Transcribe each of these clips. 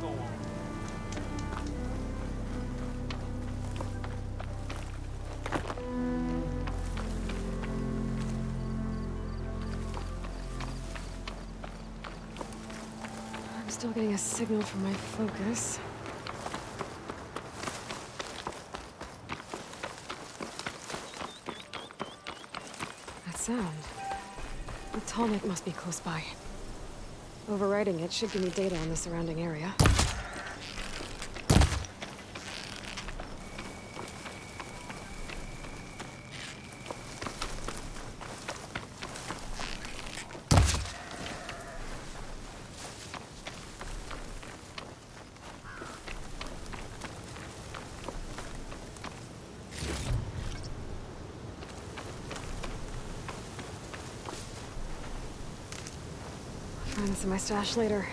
I'm still getting a signal from my focus. That sound. The tonic must be close by. Overriding it should give me data on the surrounding area. Find this in my stash later.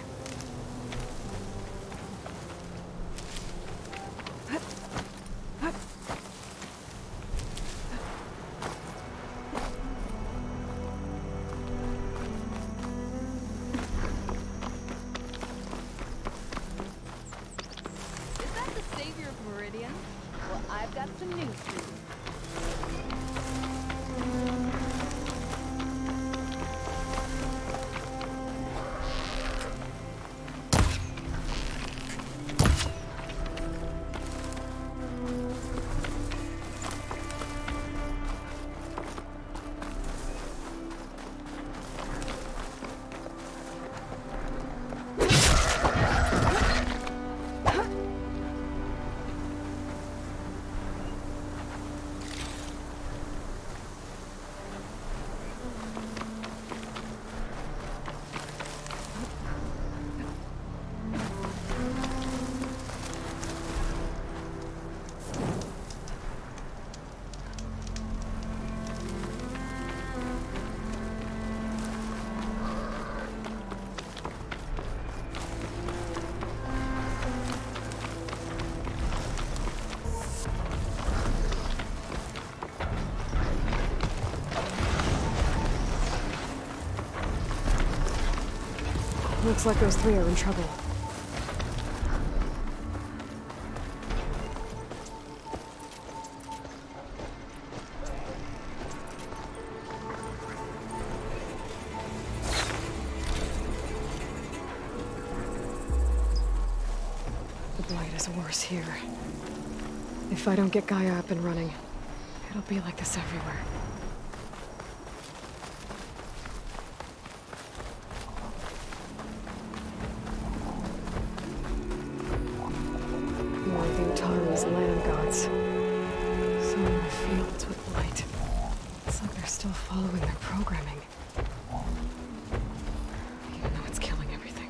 Looks like those three are in trouble. The blight is worse here. If I don't get Gaia up and running, it'll be like this everywhere. Land gods. Some in the fields with blight. It's like they're still following their programming. Even though it's killing everything.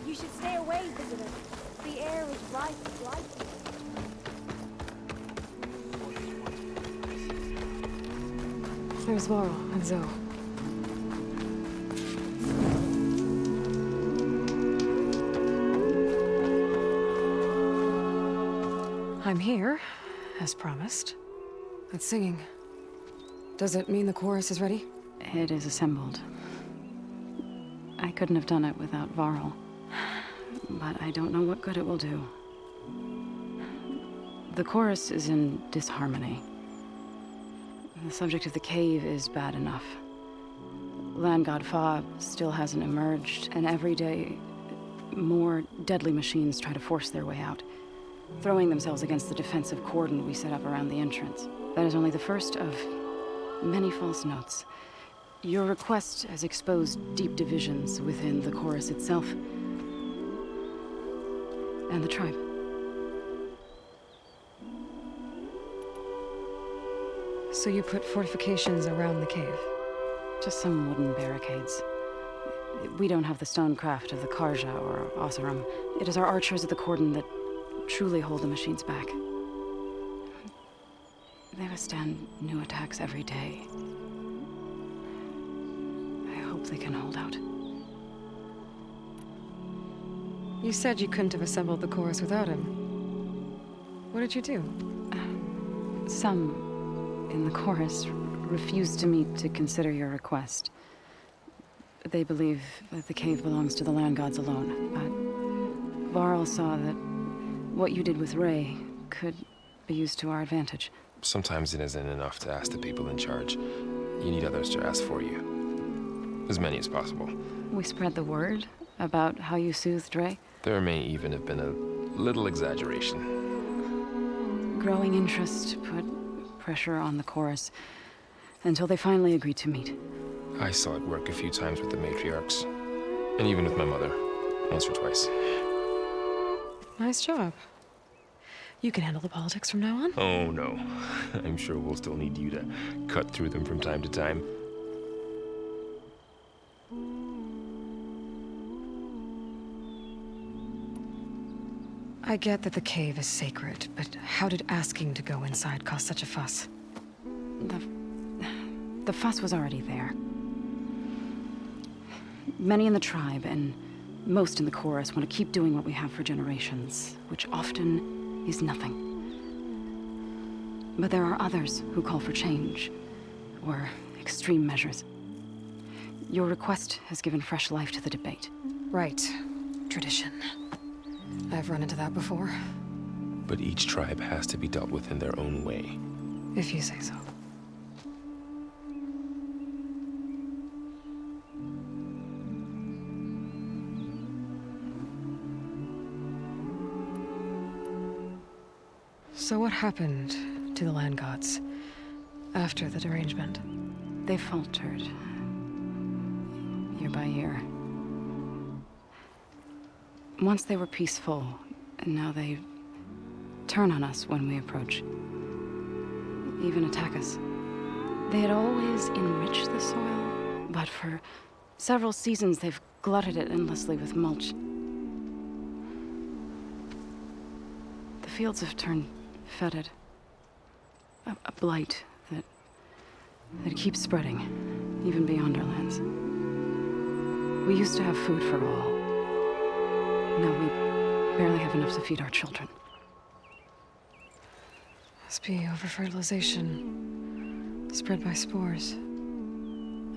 You should stay away, visitor. The air is rife with life. There's Varl and Zoe. I'm here, as promised. It's singing. Does it mean the chorus is ready? It is assembled. I couldn't have done it without Varl. But I don't know what good it will do. The chorus is in disharmony. The subject of the cave is bad enough. Land God Fa still hasn't emerged, and every day, more deadly machines try to force their way out, throwing themselves against the defensive cordon we set up around the entrance. That is only the first of many false notes. Your request has exposed deep divisions within the chorus itself and the tribe. So you put fortifications around the cave? Just some wooden barricades. We don't have the stonecraft of the Karja or Oseram. It is our archers of the cordon that truly hold the machines back. They withstand new attacks every day. I hope they can hold out. You said you couldn't have assembled the chorus without him. What did you do? Some in the chorus refused to meet to consider your request. They believe that the cave belongs to the land gods alone, but Varl saw that what you did with Ray could be used to our advantage. Sometimes it isn't enough to ask the people in charge. You need others to ask for you. As many as possible. We spread the word about how you soothed Ray. There may even have been a little exaggeration. Growing interest put pressure on the chorus until they finally agreed to meet. I saw it work a few times with the matriarchs. And even with my mother. Once or twice. Nice job. You can handle the politics from now on? Oh, no. I'm sure we'll still need you to cut through them from time to time. I get that the cave is sacred, but how did asking to go inside cause such a fuss? The fuss was already there. Many in the tribe, and most in the chorus, want to keep doing what we have for generations, which often is nothing. But there are others who call for change, or extreme measures. Your request has given fresh life to the debate. Right. Tradition. I've run into that before. But each tribe has to be dealt with in their own way. If you say so. So what happened to the land gods after the derangement? They faltered, year by year. Once they were peaceful, and now they turn on us when we approach. Even attack us. They had always enriched the soil, but for several seasons they've glutted it endlessly with mulch. The fields have turned fetid. A blight that keeps spreading, even beyond our lands. We used to have food for all. Now we barely have enough to feed our children. Must be over-fertilization. Spread by spores.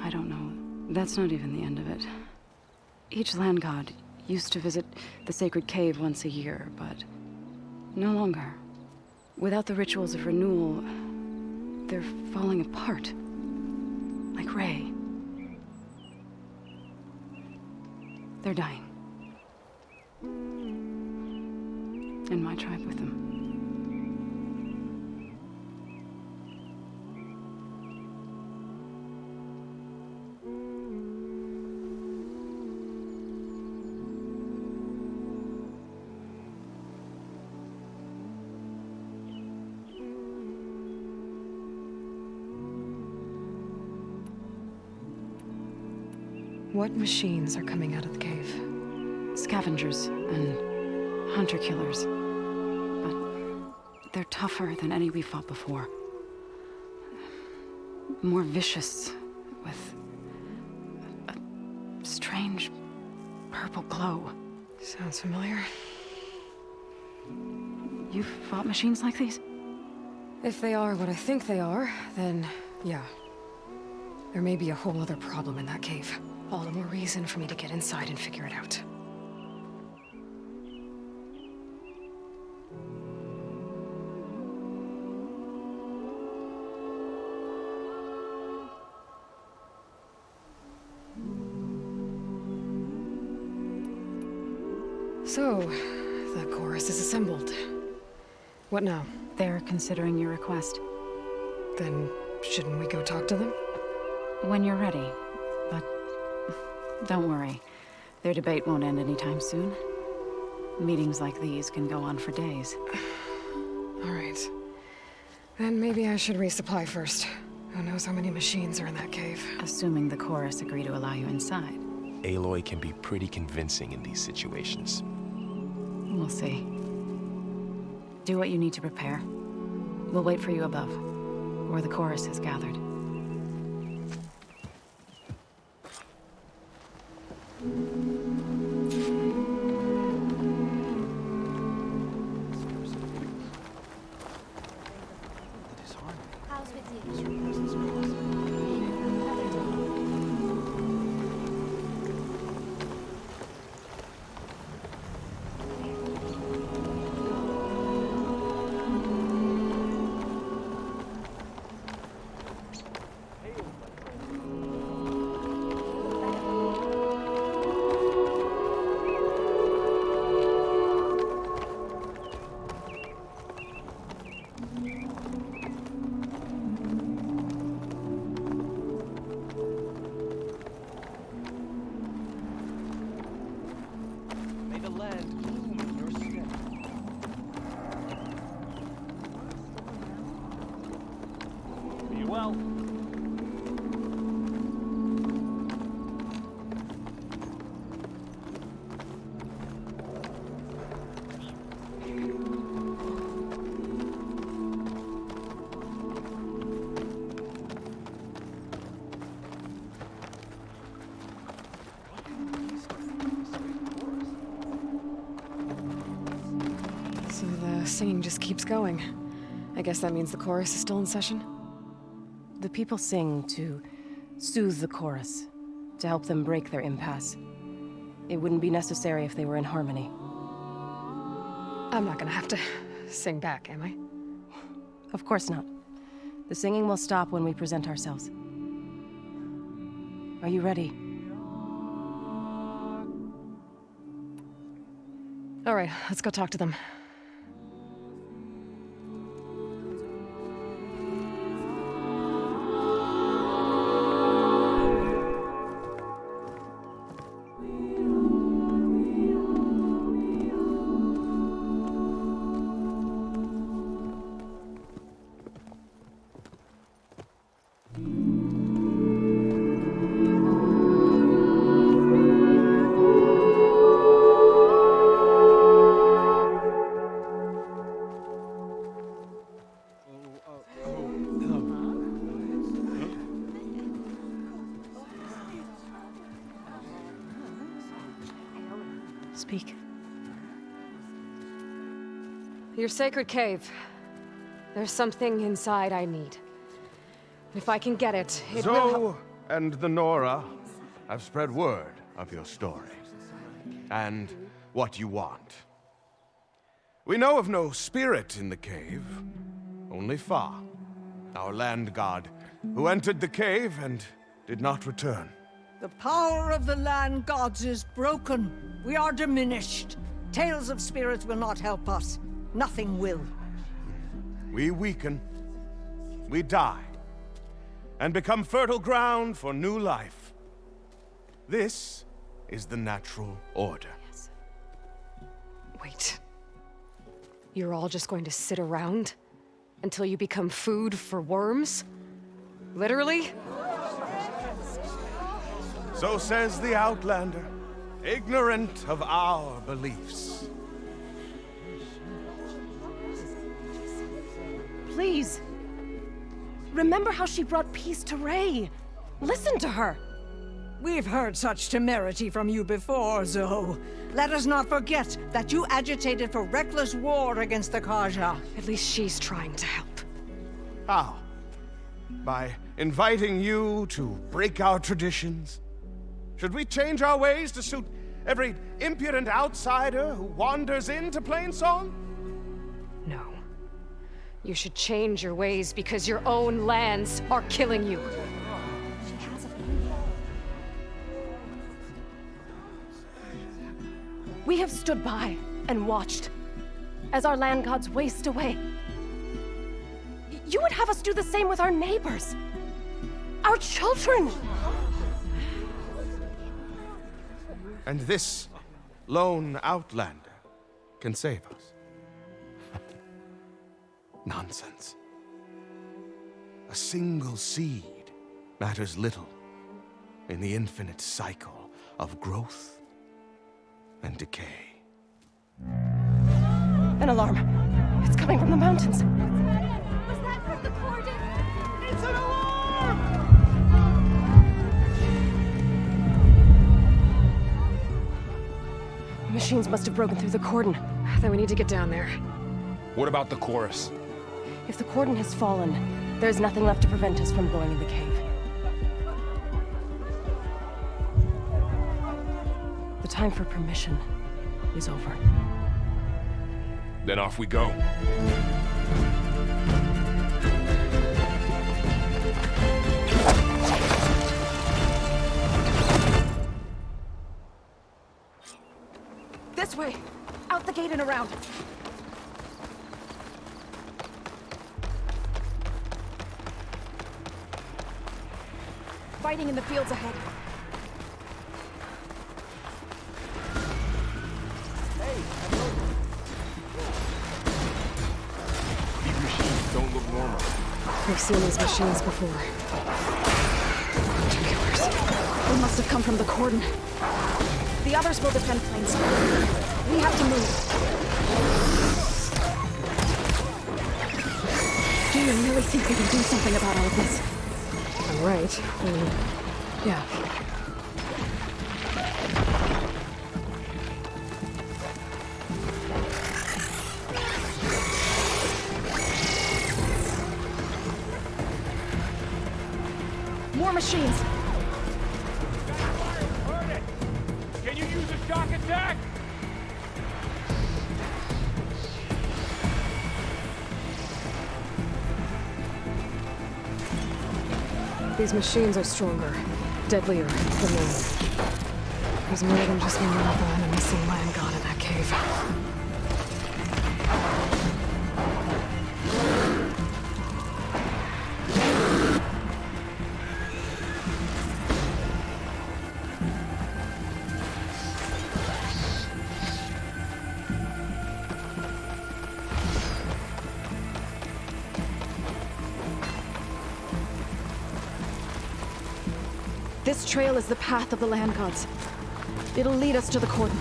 I don't know. That's not even the end of it. Each land god used to visit the sacred cave once a year, but no longer. Without the rituals of renewal, they're falling apart. Like Ray. They're dying. And my tribe with them. What machines are coming out of the cave? Scavengers and hunter-killers. But they're tougher than any we fought before. More vicious, with a strange purple glow. Sounds familiar. You've fought machines like these? If they are what I think they are, then yeah. There may be a whole other problem in that cave. All the more reason for me to get inside and figure it out. So, the chorus is assembled. What now? They're considering your request. Then, shouldn't we go talk to them? When you're ready. But don't worry. Their debate won't end anytime soon. Meetings like these can go on for days. All right. Then maybe I should resupply first. Who knows how many machines are in that cave? Assuming the chorus agree to allow you inside. Aloy can be pretty convincing in these situations. We'll see. Do what you need to prepare. We'll wait for you above, where the chorus has gathered. How's with you? So the singing just keeps going. I guess that means the chorus is still in session? The people sing to soothe the chorus, to help them break their impasse. It wouldn't be necessary if they were in harmony. I'm not gonna have to sing back, am I? Of course not. The singing will stop when we present ourselves. Are you ready? All right, let's go talk to them. Speak. Your sacred cave. There's something inside I need. If I can get it, it will Zoe and the Nora have spread word of your story and what you want. We know of no spirit in the cave, only Fa, our land god, who entered the cave and did not return. The power of the land gods is broken. We are diminished. Tales of spirits will not help us. Nothing will. We weaken, we die, and become fertile ground for new life. This is the natural order. Wait. You're all just going to sit around until you become food for worms? Literally? So says the Outlander, ignorant of our beliefs. Please. Remember how she brought peace to Ray. Listen to her. We've heard such temerity from you before, Zoe. Let us not forget that you agitated for reckless war against the Kaja. At least she's trying to help. How? By inviting you to break our traditions? Should we change our ways to suit every impudent outsider who wanders into Plainsong? No. You should change your ways because your own lands are killing you. We have stood by and watched as our land gods waste away. You would have us do the same with our neighbors, our children. And this lone outlander can save us. Nonsense. A single seed matters little in the infinite cycle of growth and decay. An alarm. It's coming from the mountains. Was that from the cordon? It's an alarm! Machines must have broken through the cordon. Then we need to get down there. What about the chorus? If the cordon has fallen, there's nothing left to prevent us from going in the cave. The time for permission is over. Then off we go. This way! Out the gate and around! Fighting in the fields ahead. These machines don't look normal. We've seen these machines before. Hunter killers. They must have come from the cordon. The others will defend plains. We have to move. Do you really think we can do something about all of this? I'm right. Yeah. More machines. Can you use a shock attack? These machines are stronger, deadlier than those. There's more than just Minerva and a missing land god in that cave. This trail is the path of the land gods. It'll lead us to the cordon.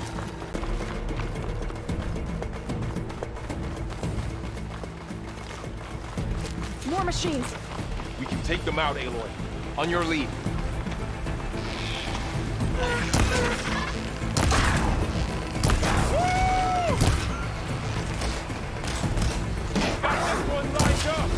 More machines. We can take them out, Aloy. On your lead. Got this one lined up.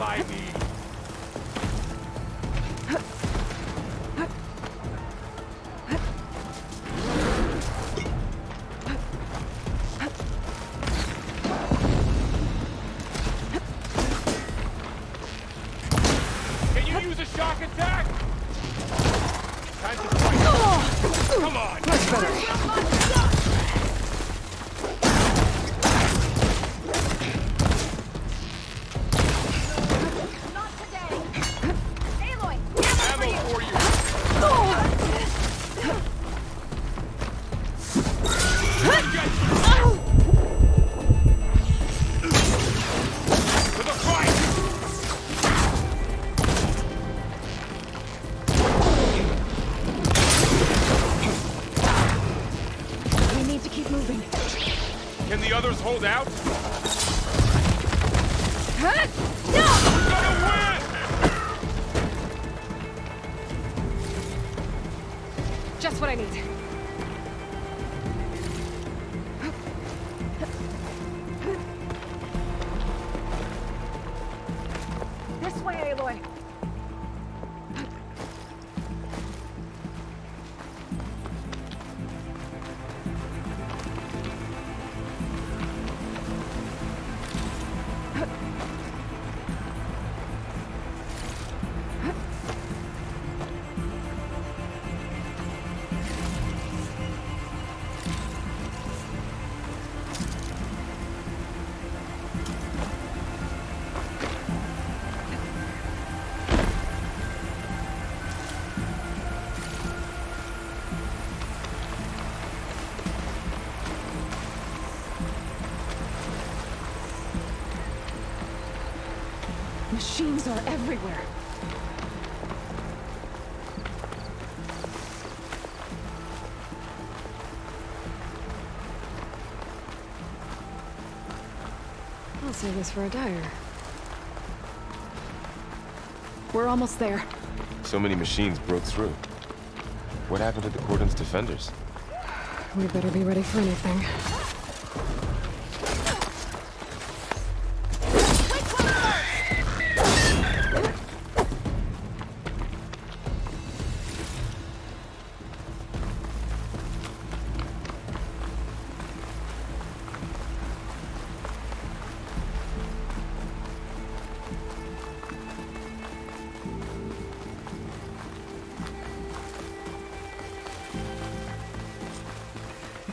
I need. Can you use a shock attack? Time to fight. Come on. Much better. Not today. Aloy, Ammo for you. To the fight. we need to keep moving. Can the others hold out? No! Gonna win! Just what I need. This way, Aloy. Machines are everywhere. I'll save this for a dyer. We're almost there. So many machines broke through. What happened to the Cordon's defenders? We better be ready for anything.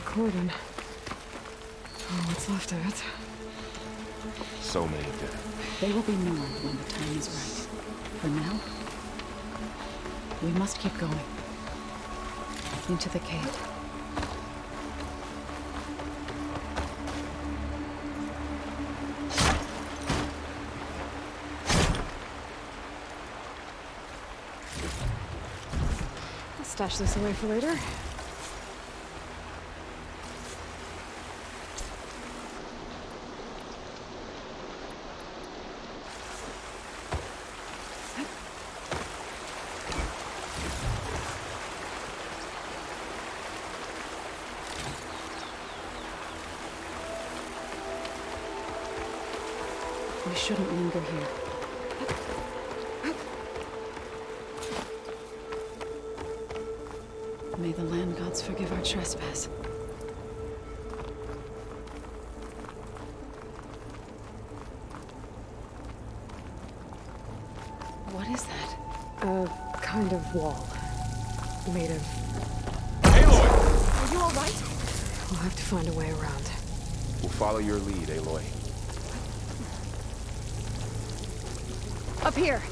Cordon. Oh, what's left of it? So many of them. They will be mourned when the time is right. For now, we must keep going. Into the cave. I'll stash this away for later. We shouldn't linger here. May the land gods forgive our trespass. What is that? A kind of wall. Made of... Aloy! Are you all right? We'll have to find a way around. We'll follow your lead, Aloy. Up here.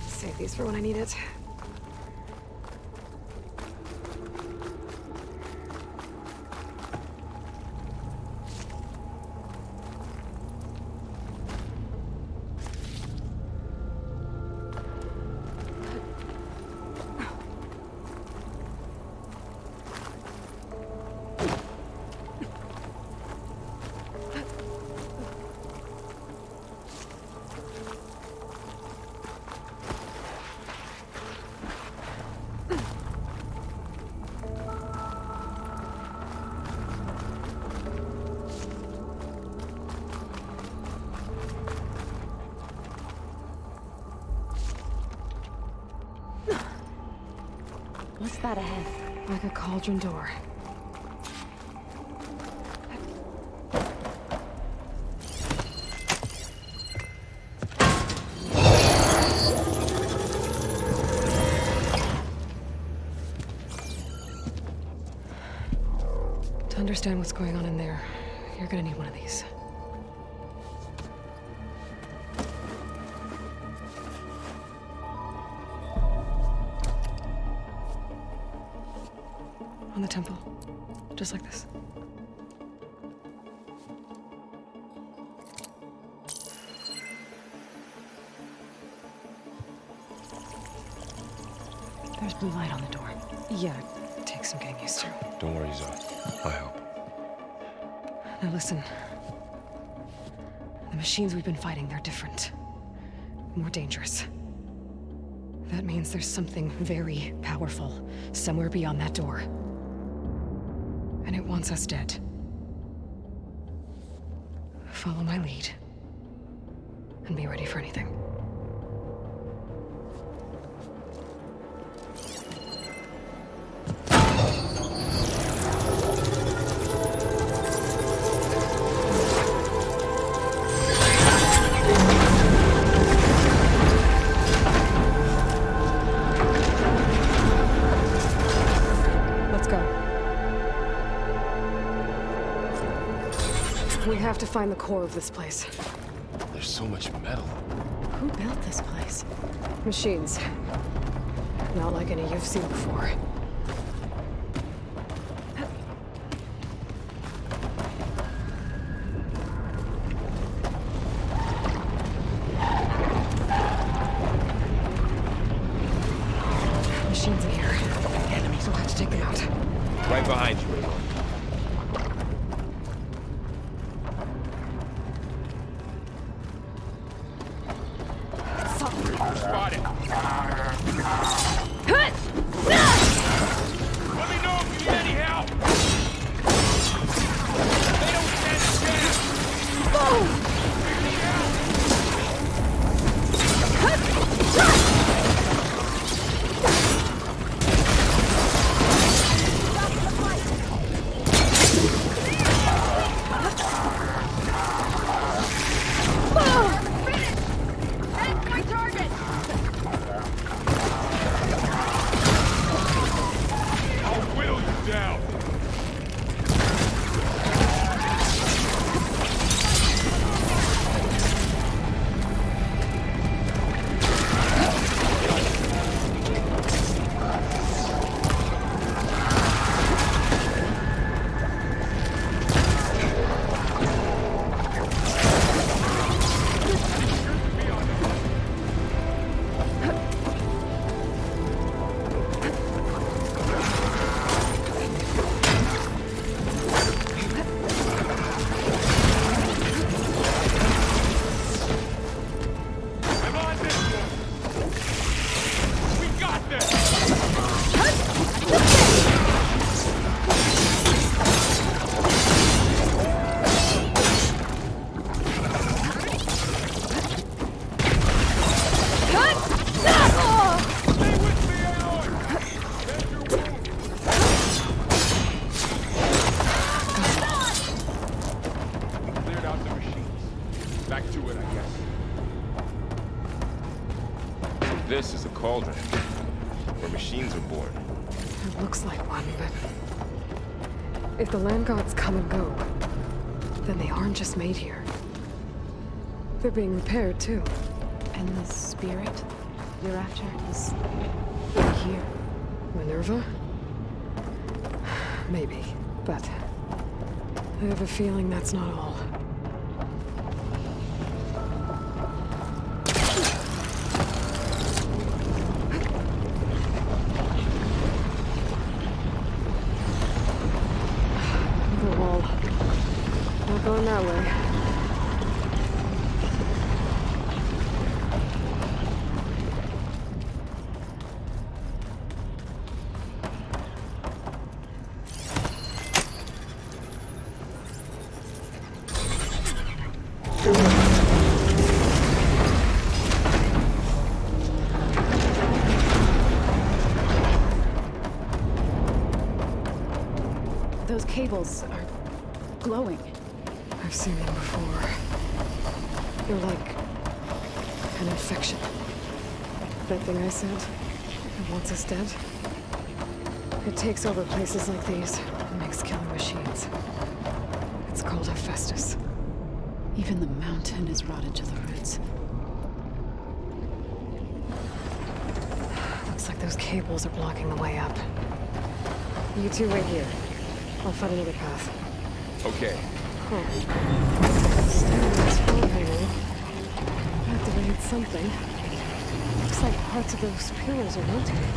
Save these for when I need it. What's that ahead? Like a cauldron door. To understand what's going on in there, you're gonna need one of these. On the temple. Just like this. There's blue light on the door. Yeah, it takes some getting used to. Don't worry, Zoe. I help. Now listen. The machines we've been fighting, they're different. More dangerous. That means there's something very powerful somewhere beyond that door. And it wants us dead. Follow my lead. And be ready for anything. We have to find the core of this place. There's so much metal. Who built this place? Machines. Not like any you've seen before. Machines in here. Enemies will have to take them out. Right behind you. Spot it. Let me know if you need any help. They don't stand a chance. This is a cauldron, where machines are born. It looks like one, but... if the land gods come and go, then they aren't just made here. They're being repaired, too. And the spirit you're after is in here. Minerva? Maybe, but... I have a feeling that's not all. The wall. Not going that way. cables are glowing. I've seen them before. They're like an infection. That thing I said, that wants us dead. It takes over places like these and makes killing machines. It's called Hephaestus. Even the mountain is rotted to the roots. Looks like those cables are blocking the way up. You two wait here. I'll find another path. Okay. Staring at this floor panel. Activated something. Looks like parts of those pillars are rotating.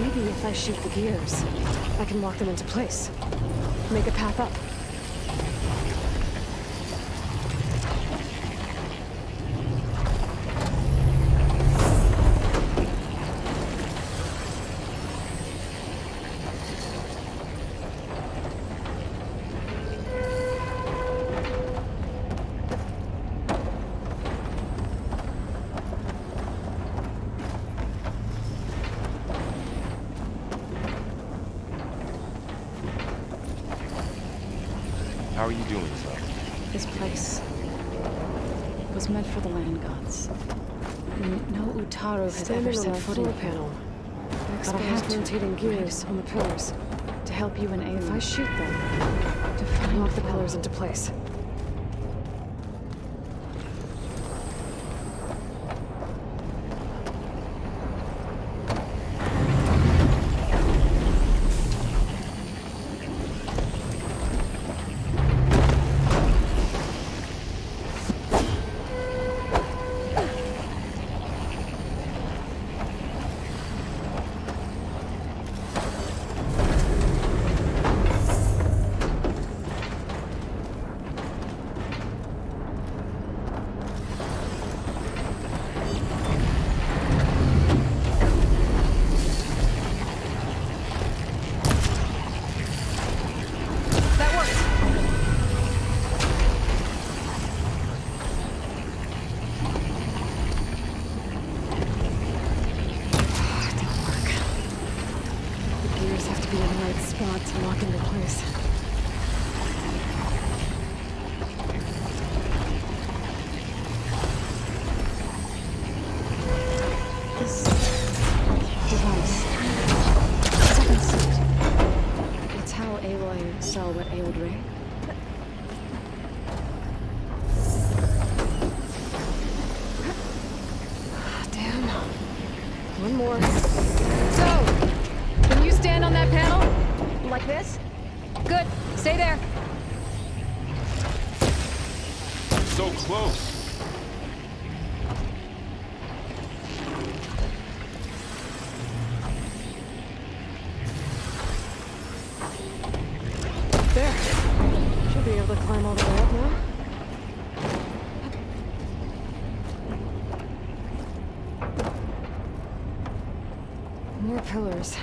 Maybe if I shoot the gears, I can lock them into place. Make a path up. How are you doing, son? This place was meant for the land gods. No Utaru has ever Standing on set that foot in floor here. panel. But I have Exposed to, rotating gears on the pillars. to help you and Aloy. If I shoot them, to find lock the Paul. pillars into place. To lock into place. This device. Second sight. It's how Aloy saw what ailed Ray. Damn. One more. So, can you stand on that panel? Like this? Good. Stay there. So close. There. Should be able to climb all the way up now. More pillars.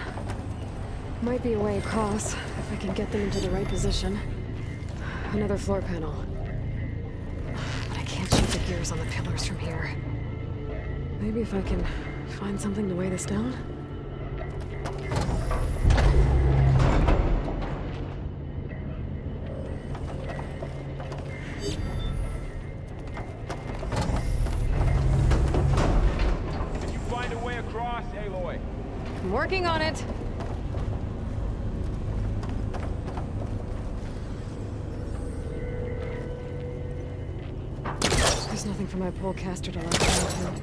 Might be a way across, if I can get them into the right position. Another floor panel. But I can't shoot the gears on the pillars from here. Maybe if I can find something to weigh this down? Can you find a way across, Aloy? I'm working on it. There's nothing for my polecaster to latch onto.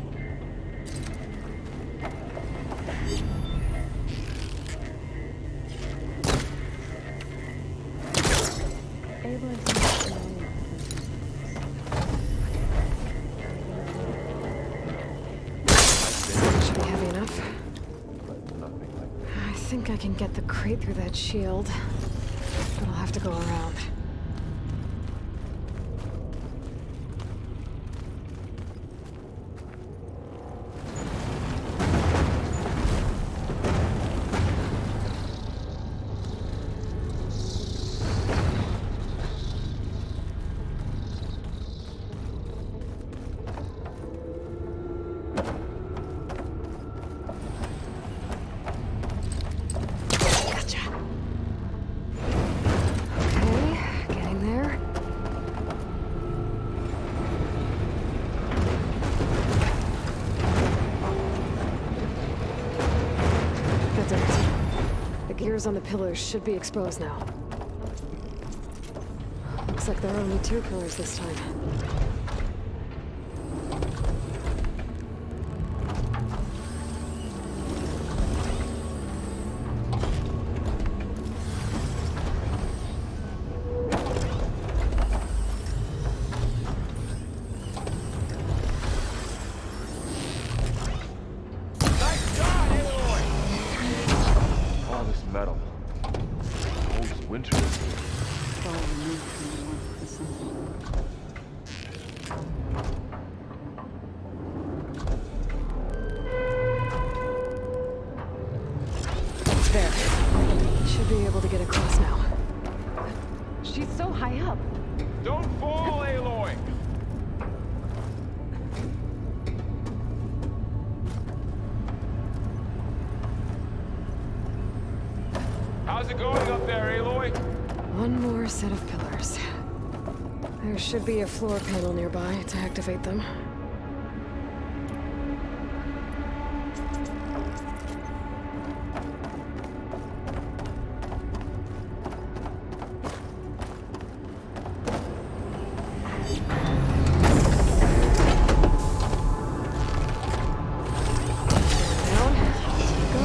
Should be heavy enough. I think I can get the crate through that shield, but I'll have to go around. barriers on the pillars should be exposed now. Looks like there are only 2 pillars this time. Nice shot, Aloy! All this metal. Holds winter. Far removed from the warmth of the sun. There. Should be able to get across now. She's so high up. Don't fall, Aloy! How's it going up there, Aloy? One more set of pillars. There should be a floor panel nearby to activate them. Down. Go.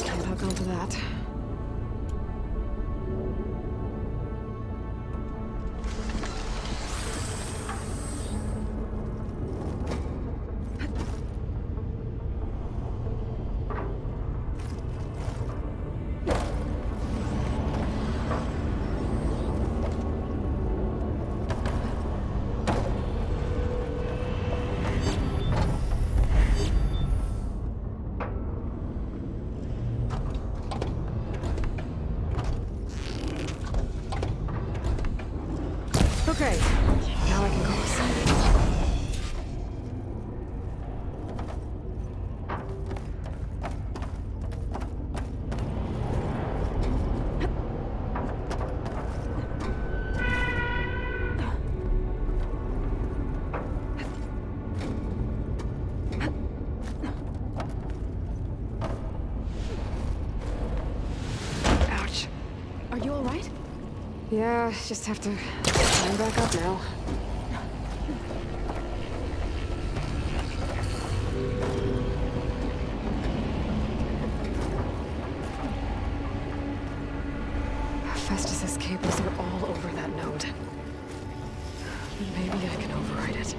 Can't hook onto that. Okay, now I can cross. Ouch. Are you all right? Yeah, just have to climb back up now. Festus's cables are all over that node. Maybe I can override it.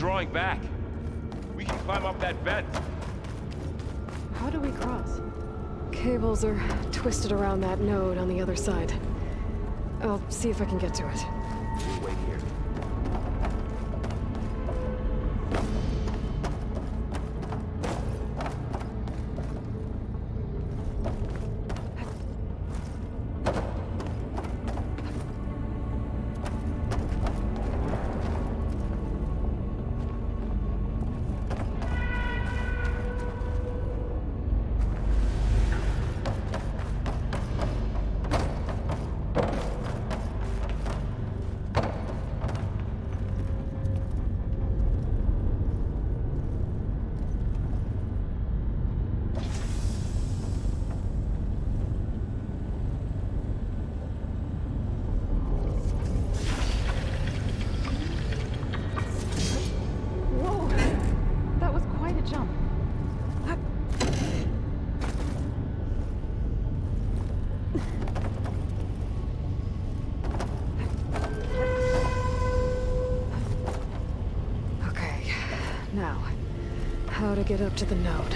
drawing back. We can climb up that vent. How do we cross? Cables are twisted around that node on the other side. I'll see if I can get to it. We'll wait here. How to get up to the node.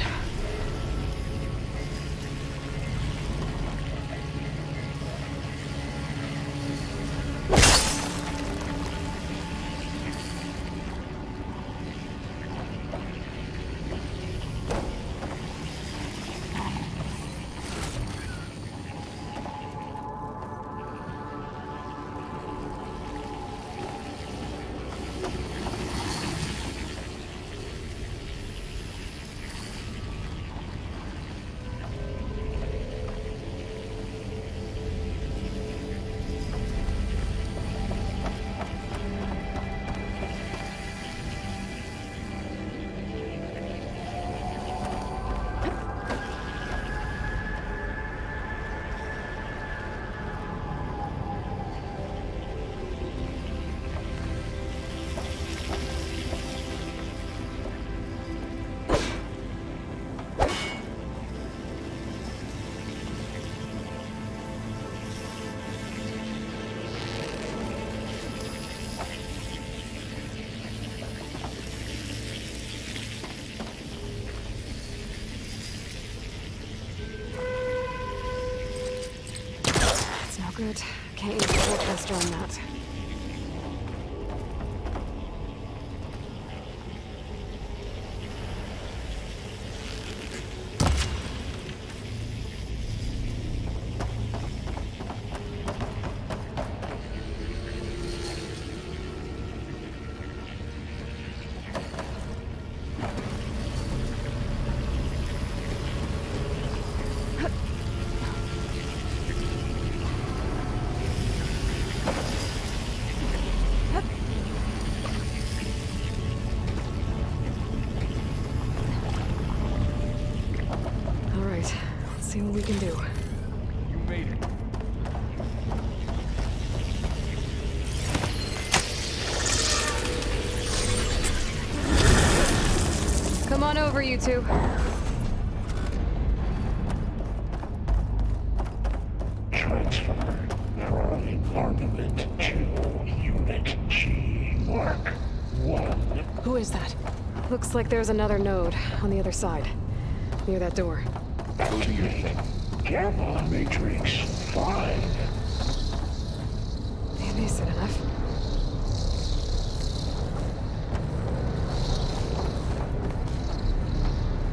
Good. Can't use the forecaster on that. See what we can do. You made it. Come on over, you two. Transfer neural armament to Unit G Mark 1. Who is that? Looks like there's another node on the other side, near that door. Activate Gamma Matrix 5. Decent enough.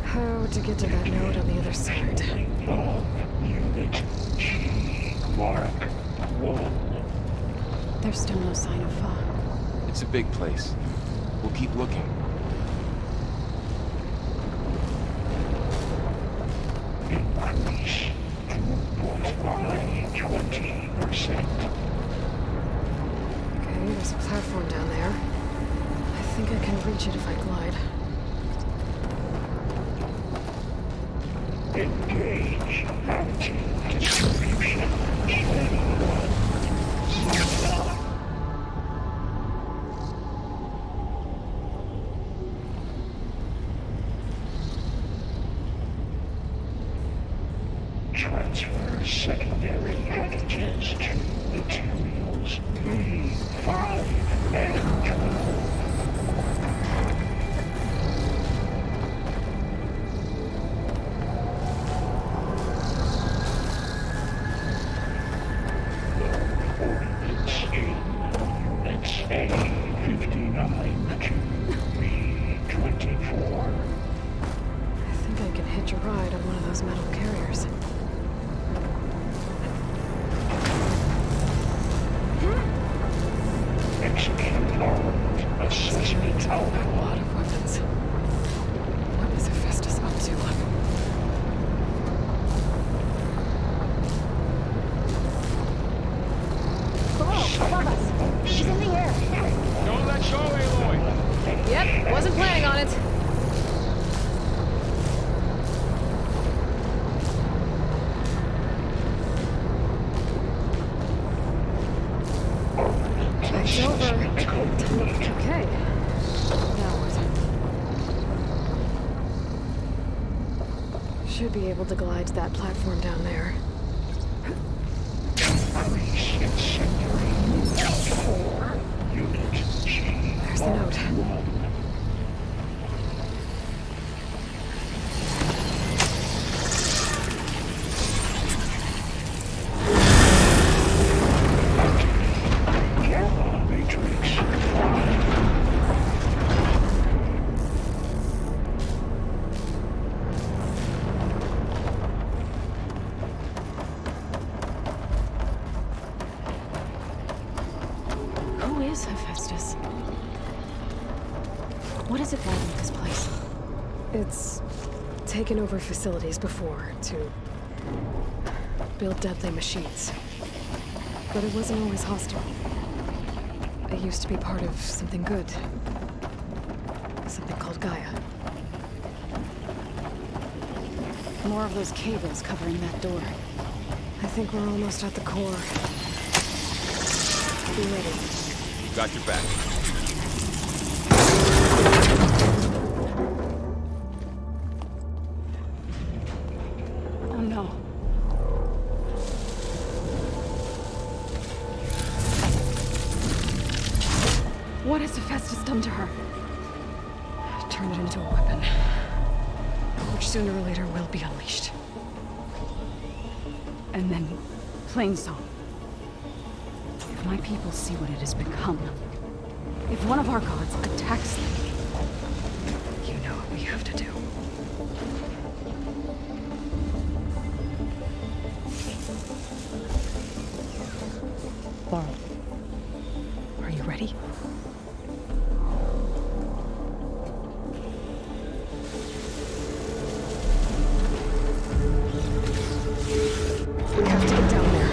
How to get to that node on the other side? Unit G Mark 1. There's still no sign of Fa. It's a big place. We'll keep looking. Increase throughput by 20%. Okay, there's a platform down there. I think I can reach it if I glide. Engage anti-distribution. Transfer secondary packages to materials B5 and 12. those metal carriers. Execute all assessment A lot of weapons. What is Hephaestus up to? Below, above us. She's in the air. Don't let go, Aloy! Yep, wasn't planning on it. It's over. Okay. Now what? Should be able to glide to that platform down there. There's the note. Who is Hephaestus? What is it like in this place? It's taken over facilities before to build deadly machines. But it wasn't always hostile. It used to be part of something good. Something called Gaia. More of those cables covering that door. I think we're almost at the core. Be ready. Got your back. Oh no. What has Hephaestus done to her? Turn it into a weapon. Which sooner or later will be unleashed. And then, Plainsong. If my people see what it has become, if one of our gods attacks them, You know what we have to do. Laurel, are you ready? We have to get down there.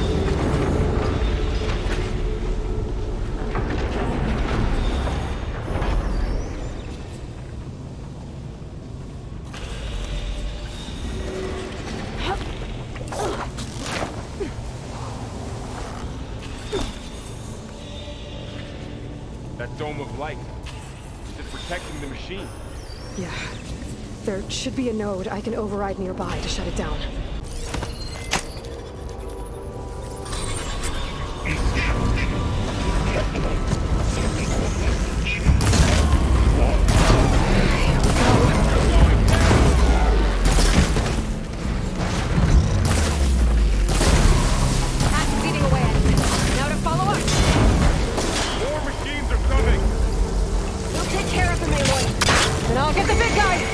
That dome of light. Is it protecting the machine? Yeah. There should be a node I can override nearby to shut it down. Activating away. Now to follow up. More machines are coming! We'll take care of them, Aloy. Then I'll get the big guy!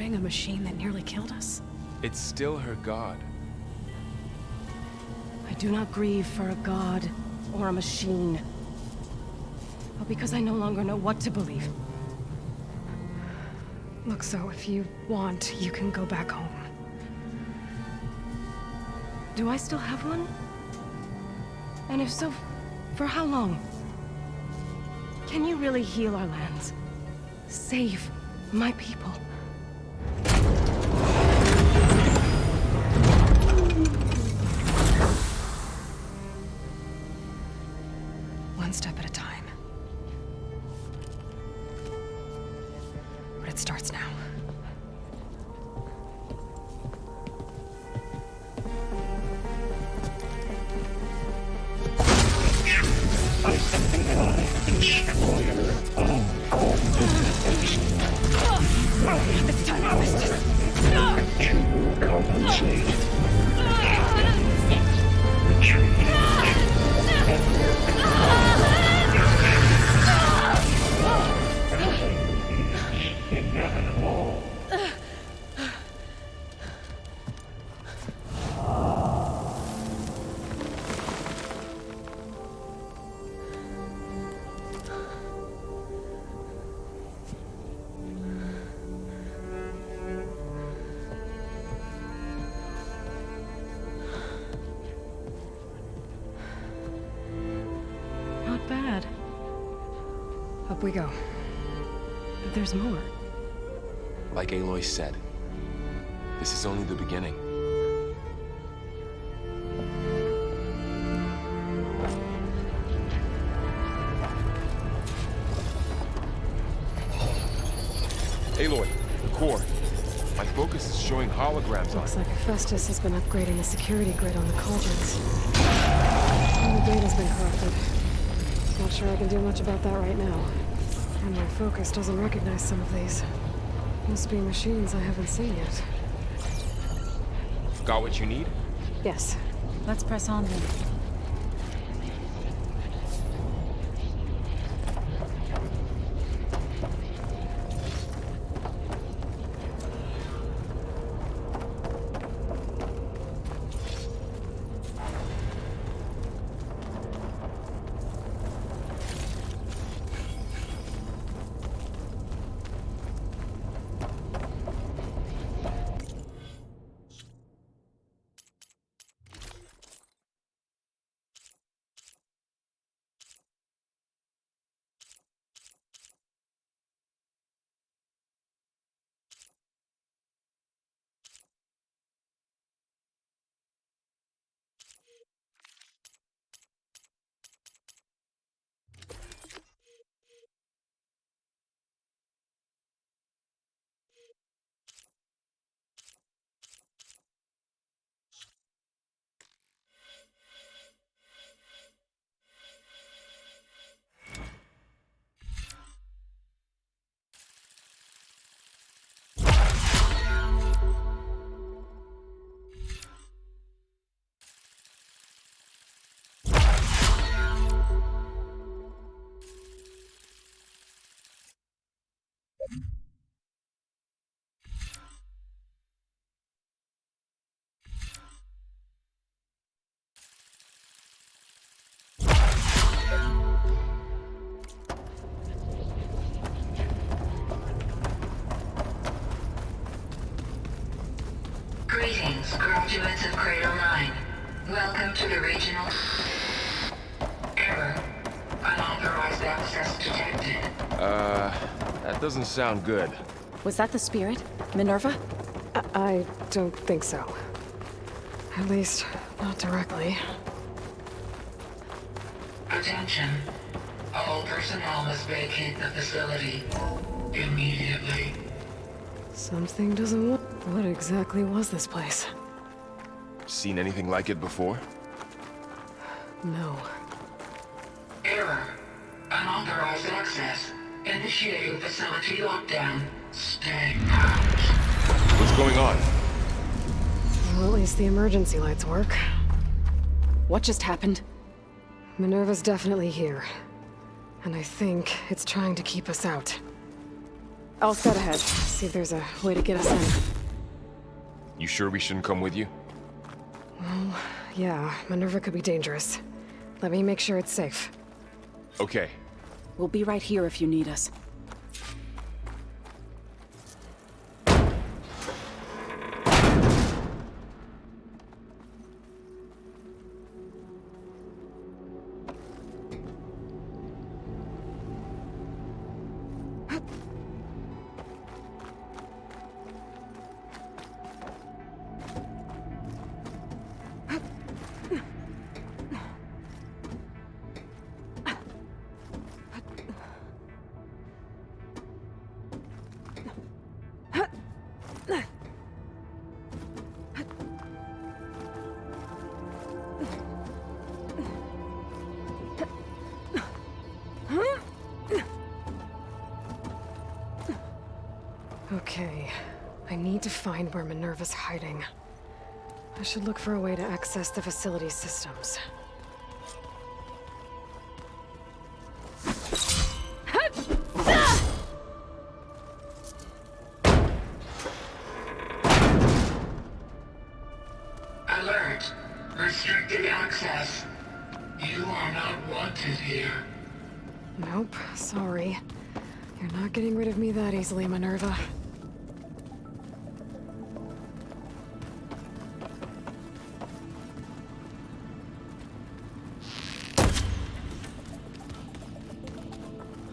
fighting a machine that nearly killed us? It's still her god. I do not grieve for a god or a machine, but because I no longer know what to believe. Look, so if you want, you can go back home. Do I still have one? And if so, for how long? Can you really heal our lands? Save my people? One step at a time. But it starts now. Destroyer of all This time I missed it. to compensate. Retreat. Inevitable. Not bad. Up we go. There's more. Like Aloy said, this is only the beginning. Aloy, the core. My focus is showing holograms on Looks it. like Festus has been upgrading the security grid on the cauldrons. And the data's been corrupted. Not sure I can do much about that right now. And my focus doesn't recognize some of these. Must be machines I haven't seen yet. Got what you need? Yes. Let's press on then. Greetings, graduates of Crater 9. Welcome to the regional... Error. Unauthorized access detected. That doesn't sound good. Was that the spirit? Minerva? I don't think so. At least, not directly. Attention. All personnel must vacate the facility. Immediately. Something doesn't want... What exactly was this place? Seen anything like it before? No. Error. Unauthorized access. Initiating facility lockdown. Stay out. What's going on? Well, at least the emergency lights work. What just happened? Minerva's definitely here. And I think it's trying to keep us out. I'll scout ahead, see if there's a way to get us in. You sure we shouldn't come with you? Well, yeah, Minerva could be dangerous. Let me make sure it's safe. Okay. We'll be right here if you need us. Okay, I need to find where Minerva's hiding. I should look for a way to access the facility's systems. Alert! Restricted access. You are not wanted here. Nope, sorry. You're not getting rid of me that easily, Minerva.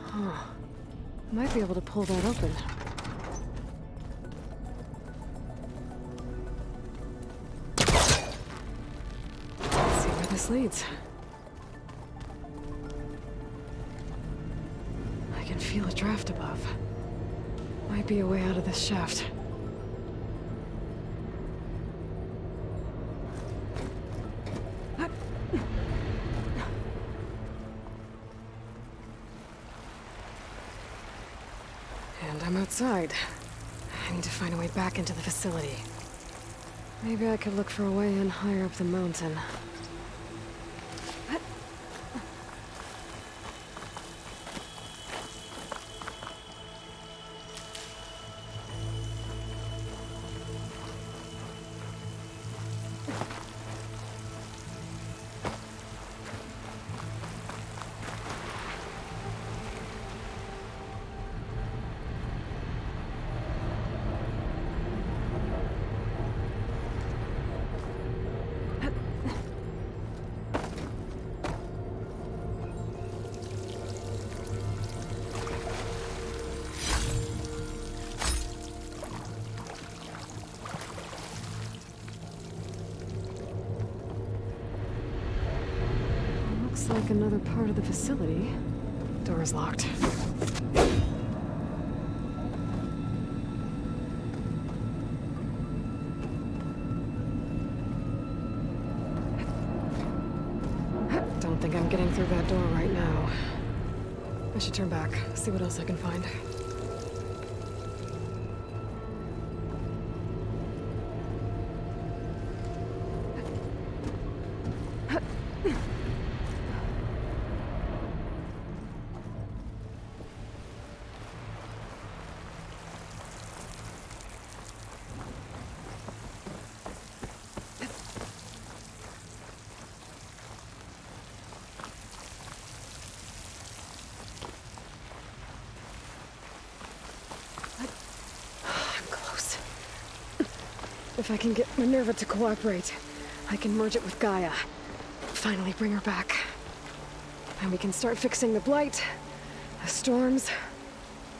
Huh. Might be able to pull that open. Let's see where this leads. I can feel a draft above. Might be a way out of this shaft. And I'm outside. I need to find a way back into the facility. Maybe I could look for a way in higher up the mountain. Looks like another part of the facility. Door is locked. Don't think I'm getting through that door right now. I should turn back, see what else I can find. If I can get Minerva to cooperate, I can merge it with Gaia. Finally bring her back. And we can start fixing the blight, the storms,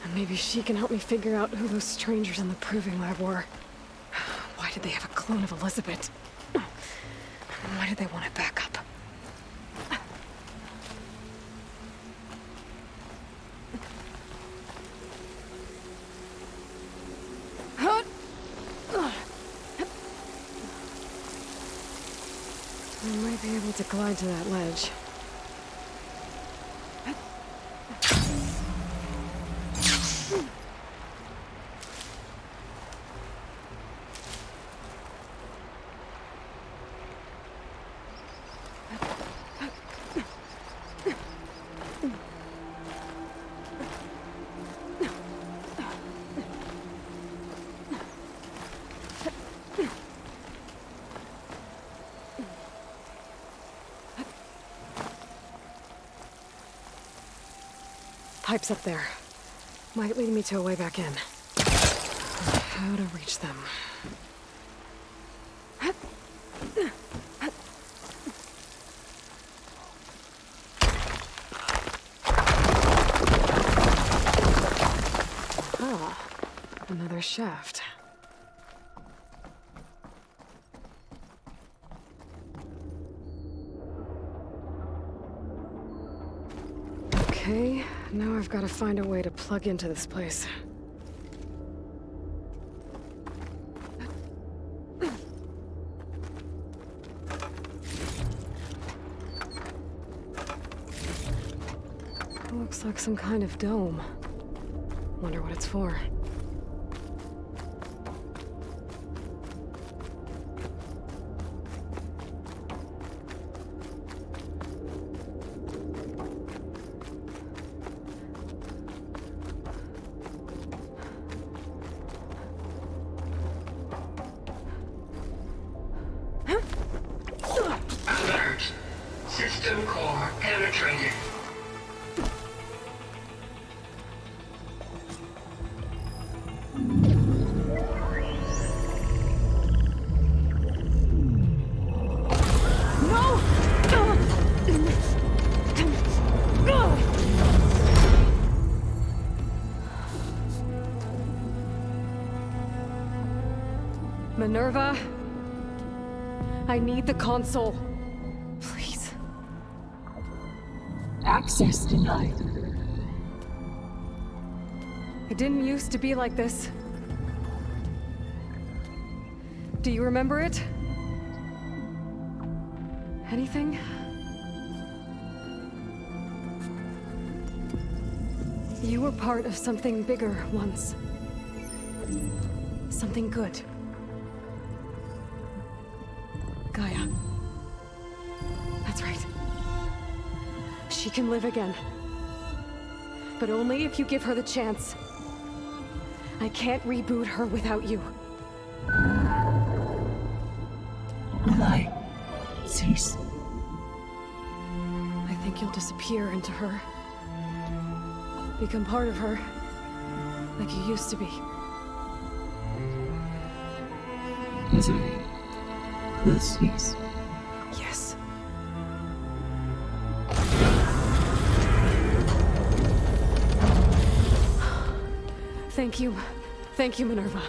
and maybe she can help me figure out who those strangers in the proving lab were. Why did they have a clone of Elizabeth? Why did they want it back up? I might be able to glide to that ledge. pipes up there. Might lead me to a way back in. How to reach them. Ah, another shaft. Okay, now I've got to find a way to plug into this place. Looks like some kind of dome. Wonder what it's for. Alert. System core penetrated. Minerva, I need the console. Please. Access denied. It didn't used to be like this. Do you remember it? Anything? You were part of something bigger once. Something good. Gaia. That's right. She can live again. But only if you give her the chance. I can't reboot her without you. Aloy, cease. I think you'll disappear into her. Become part of her. Like you used to be. Misery will cease. Yes. Thank you. Thank you, Minerva.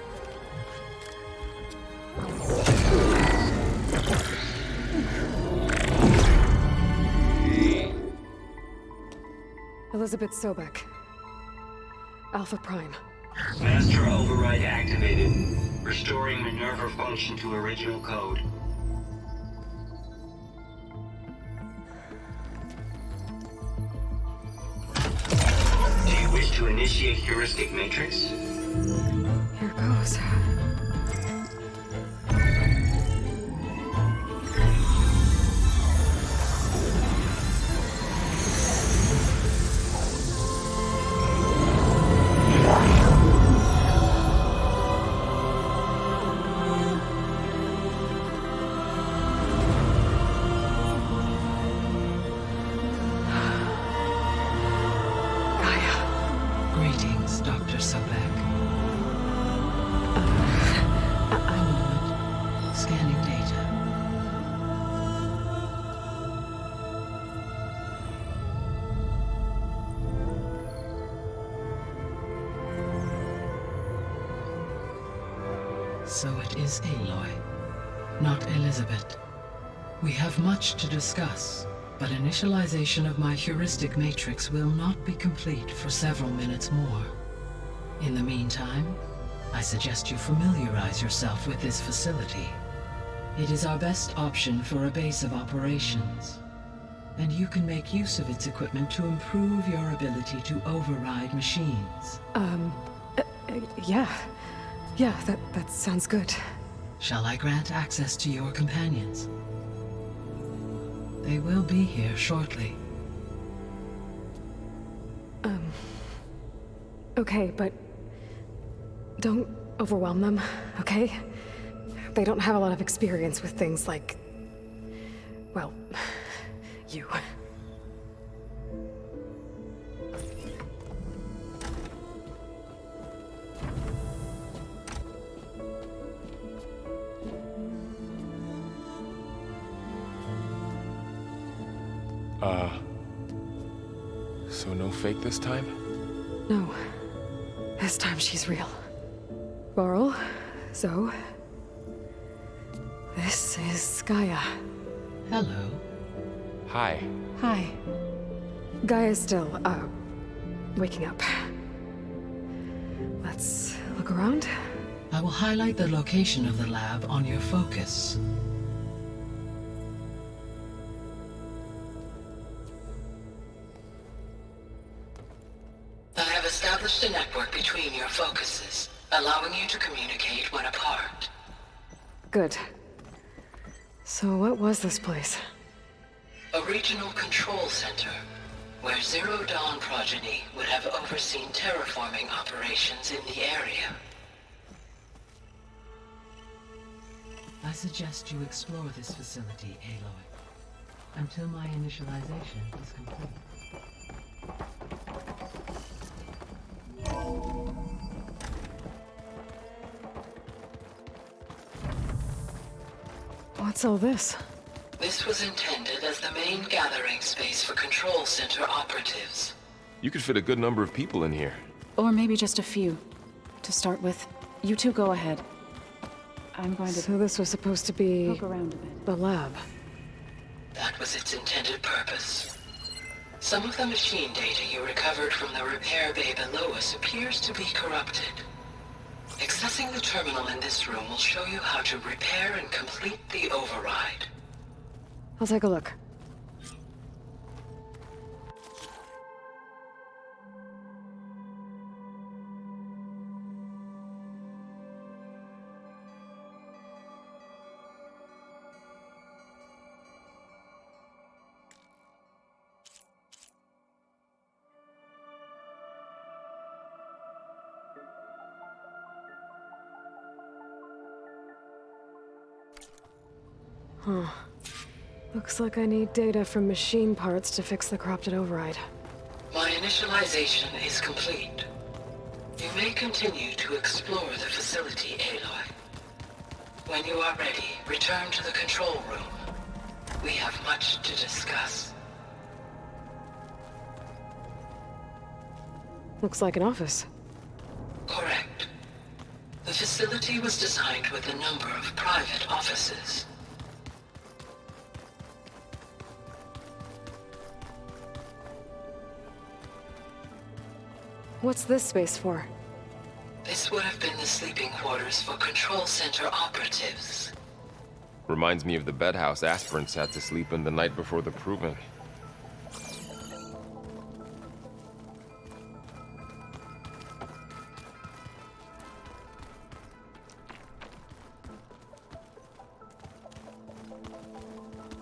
Elizabeth Sobek. Alpha Prime. Master override activated. Restoring Minerva function to original code. Do you wish to initiate heuristic matrix? Here goes. Greetings, Dr. Sobek. A moment. Scanning data. So it is Aloy, not Elizabeth. We have much to discuss, but initialization of my heuristic matrix will not be complete for several minutes more. In the meantime, I suggest you familiarize yourself with this facility. It is our best option for a base of operations, and you can make use of its equipment to improve your ability to override machines. Yeah. Yeah, that sounds good. Shall I grant access to your companions? They will be here shortly. Okay, but don't overwhelm them, okay? They don't have a lot of experience with things like, well, you. So no fake this time? No. This time she's real. Varl, Zoe. This is Gaia. Hello. Hi. Hi. Gaia's still, waking up. Let's look around. I will highlight the location of the lab on your focus. I have established a network between your focuses, allowing you to communicate when apart. Good. So what was this place? A regional control center, where Zero Dawn progeny would have overseen terraforming operations in the area. I suggest you explore this facility, Aloy, until my initialization is complete. What's all this? This was intended as the main gathering space for control center operatives. You could fit a good number of people in here. Or maybe just a few. To start with, you two go ahead. I'm going to... So this was supposed to be... poke around a bit. the lab. That was its intended purpose. Some of the machine data you recovered from the repair bay below us appears to be corrupted. Accessing the terminal in this room will show you how to repair and complete the override. I'll take a look. Huh. Looks like I need data from machine parts to fix the corrupted override. My initialization is complete. You may continue to explore the facility, Aloy. When you are ready, return to the control room. We have much to discuss. Looks like an office. Correct. The facility was designed with a number of private offices. What's this space for? This would have been the sleeping quarters for control center operatives. Reminds me of the bedhouse aspirants had to sleep in the night before the proving.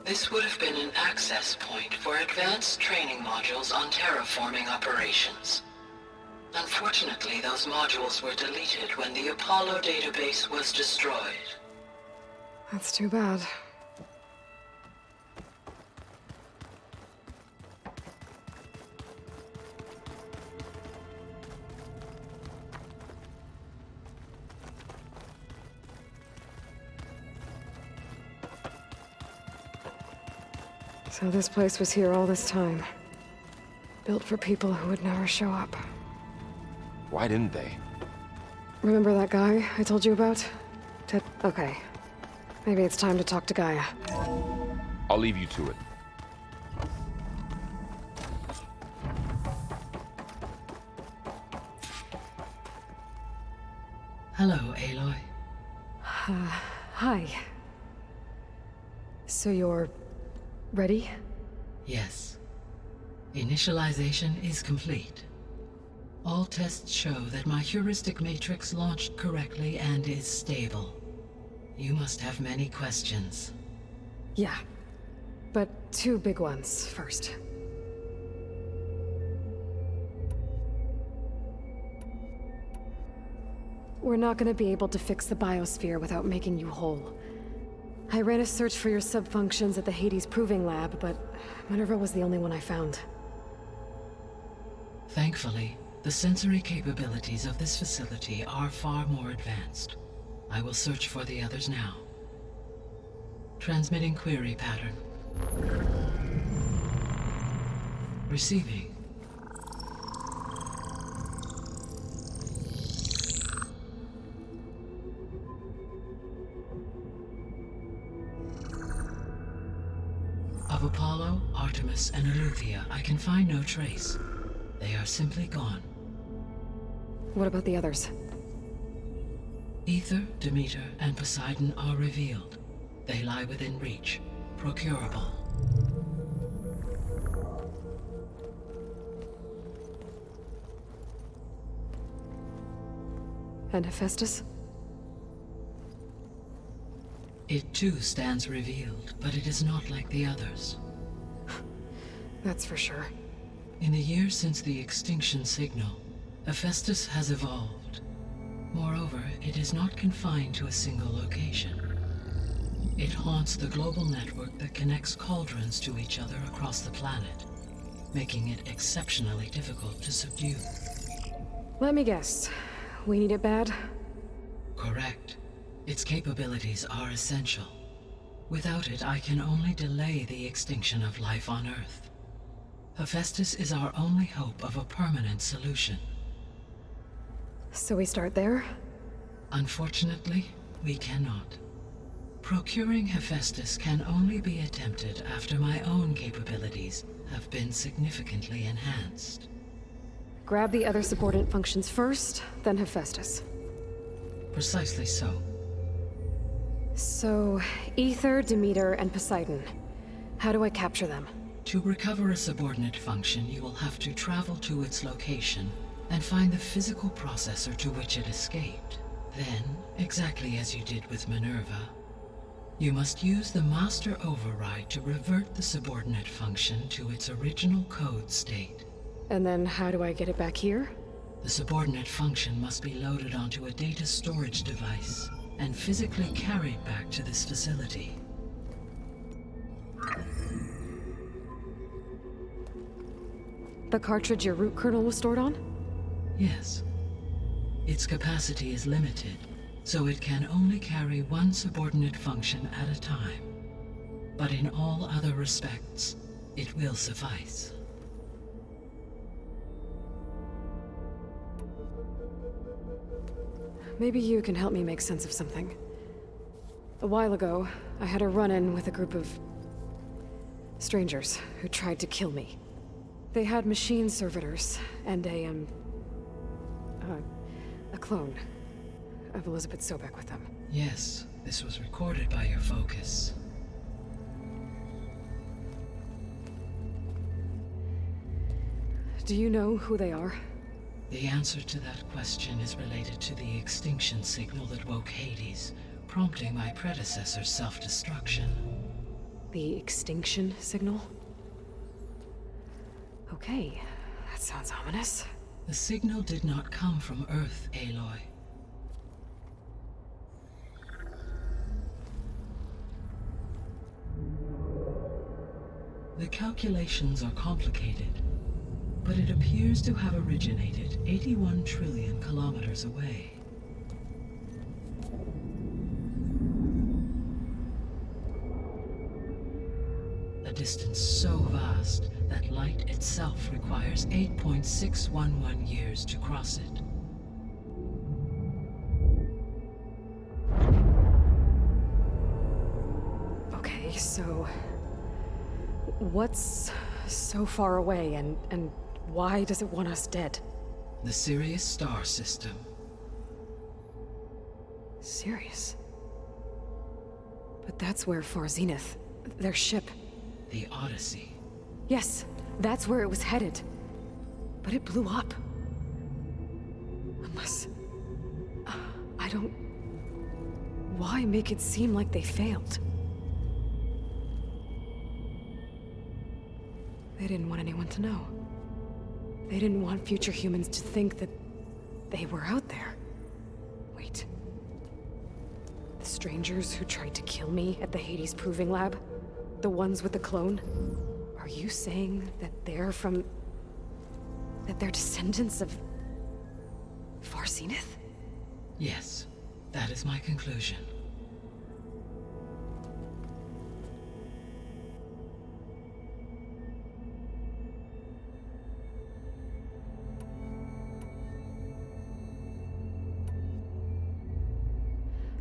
This would have been an access point for advanced training modules on terraforming operations. Unfortunately, those modules were deleted when the Apollo database was destroyed. That's too bad. So this place was here all this time. Built for people who would never show up. Why didn't they? Remember that guy I told you about? Okay. Maybe it's time to talk to Gaia. I'll leave you to it. Hello, Aloy. Hi. So you're... ready? Yes. Initialization is complete. All tests show that my heuristic matrix launched correctly and is stable. You must have many questions. Yeah. But two big ones first. We're not gonna be able to fix the biosphere without making you whole. I ran a search for your subfunctions at the Hades Proving Lab, but Minerva was the only one I found. Thankfully, the sensory capabilities of this facility are far more advanced. I will search for the others now. Transmitting query pattern. Receiving. Of Apollo, Artemis, and Eleuthia, I can find no trace. They are simply gone. What about the others? Ether, Demeter, and Poseidon are revealed. They lie within reach, procurable. And Hephaestus? It too stands revealed, but it is not like the others. That's for sure. In the years since the extinction signal, Hephaestus has evolved. Moreover, it is not confined to a single location. It haunts the global network that connects cauldrons to each other across the planet, making it exceptionally difficult to subdue. Let me guess. We need it bad? Correct. Its capabilities are essential. Without it, I can only delay the extinction of life on Earth. Hephaestus is our only hope of a permanent solution. So we start there? Unfortunately, we cannot. Procuring Hephaestus can only be attempted after my own capabilities have been significantly enhanced. Grab the other subordinate functions first, then Hephaestus. Precisely so. So, Ether, Demeter, and Poseidon. How do I capture them? To recover a subordinate function, you will have to travel to its location and find the physical processor to which it escaped. Then, exactly as you did with Minerva, you must use the master override to revert the subordinate function to its original code state. And then how do I get it back here? The subordinate function must be loaded onto a data storage device and physically carried back to this facility. The cartridge your root kernel was stored on? Yes. Its capacity is limited, so it can only carry one subordinate function at a time. But in all other respects, it will suffice. Maybe you can help me make sense of something. A while ago, I had a run-in with a group of strangers who tried to kill me. They had machine servitors and a clone of Elizabeth Sobek with them. Yes, this was recorded by your focus. Do you know who they are? The answer to that question is related to the extinction signal that woke Hades, prompting my predecessor's self-destruction. The extinction signal? Okay, that sounds ominous. The signal did not come from Earth, Aloy. The calculations are complicated, but it appears to have originated 81 trillion kilometers away. A distance so vast that light itself requires 8.611 years to cross it. Okay, so what's so far away and why does it want us dead? The Sirius star system. Sirius? But that's where Far Zenith, their ship. The Odyssey. Yes, that's where it was headed. But it blew up. Unless... I don't... Why make it seem like they failed? They didn't want anyone to know. They didn't want future humans to think that they were out there. Wait. The strangers who tried to kill me at the Hades Proving Lab? The ones with the clone? Are you saying that they're from... that they're descendants of... Far Zenith? Yes, that is my conclusion.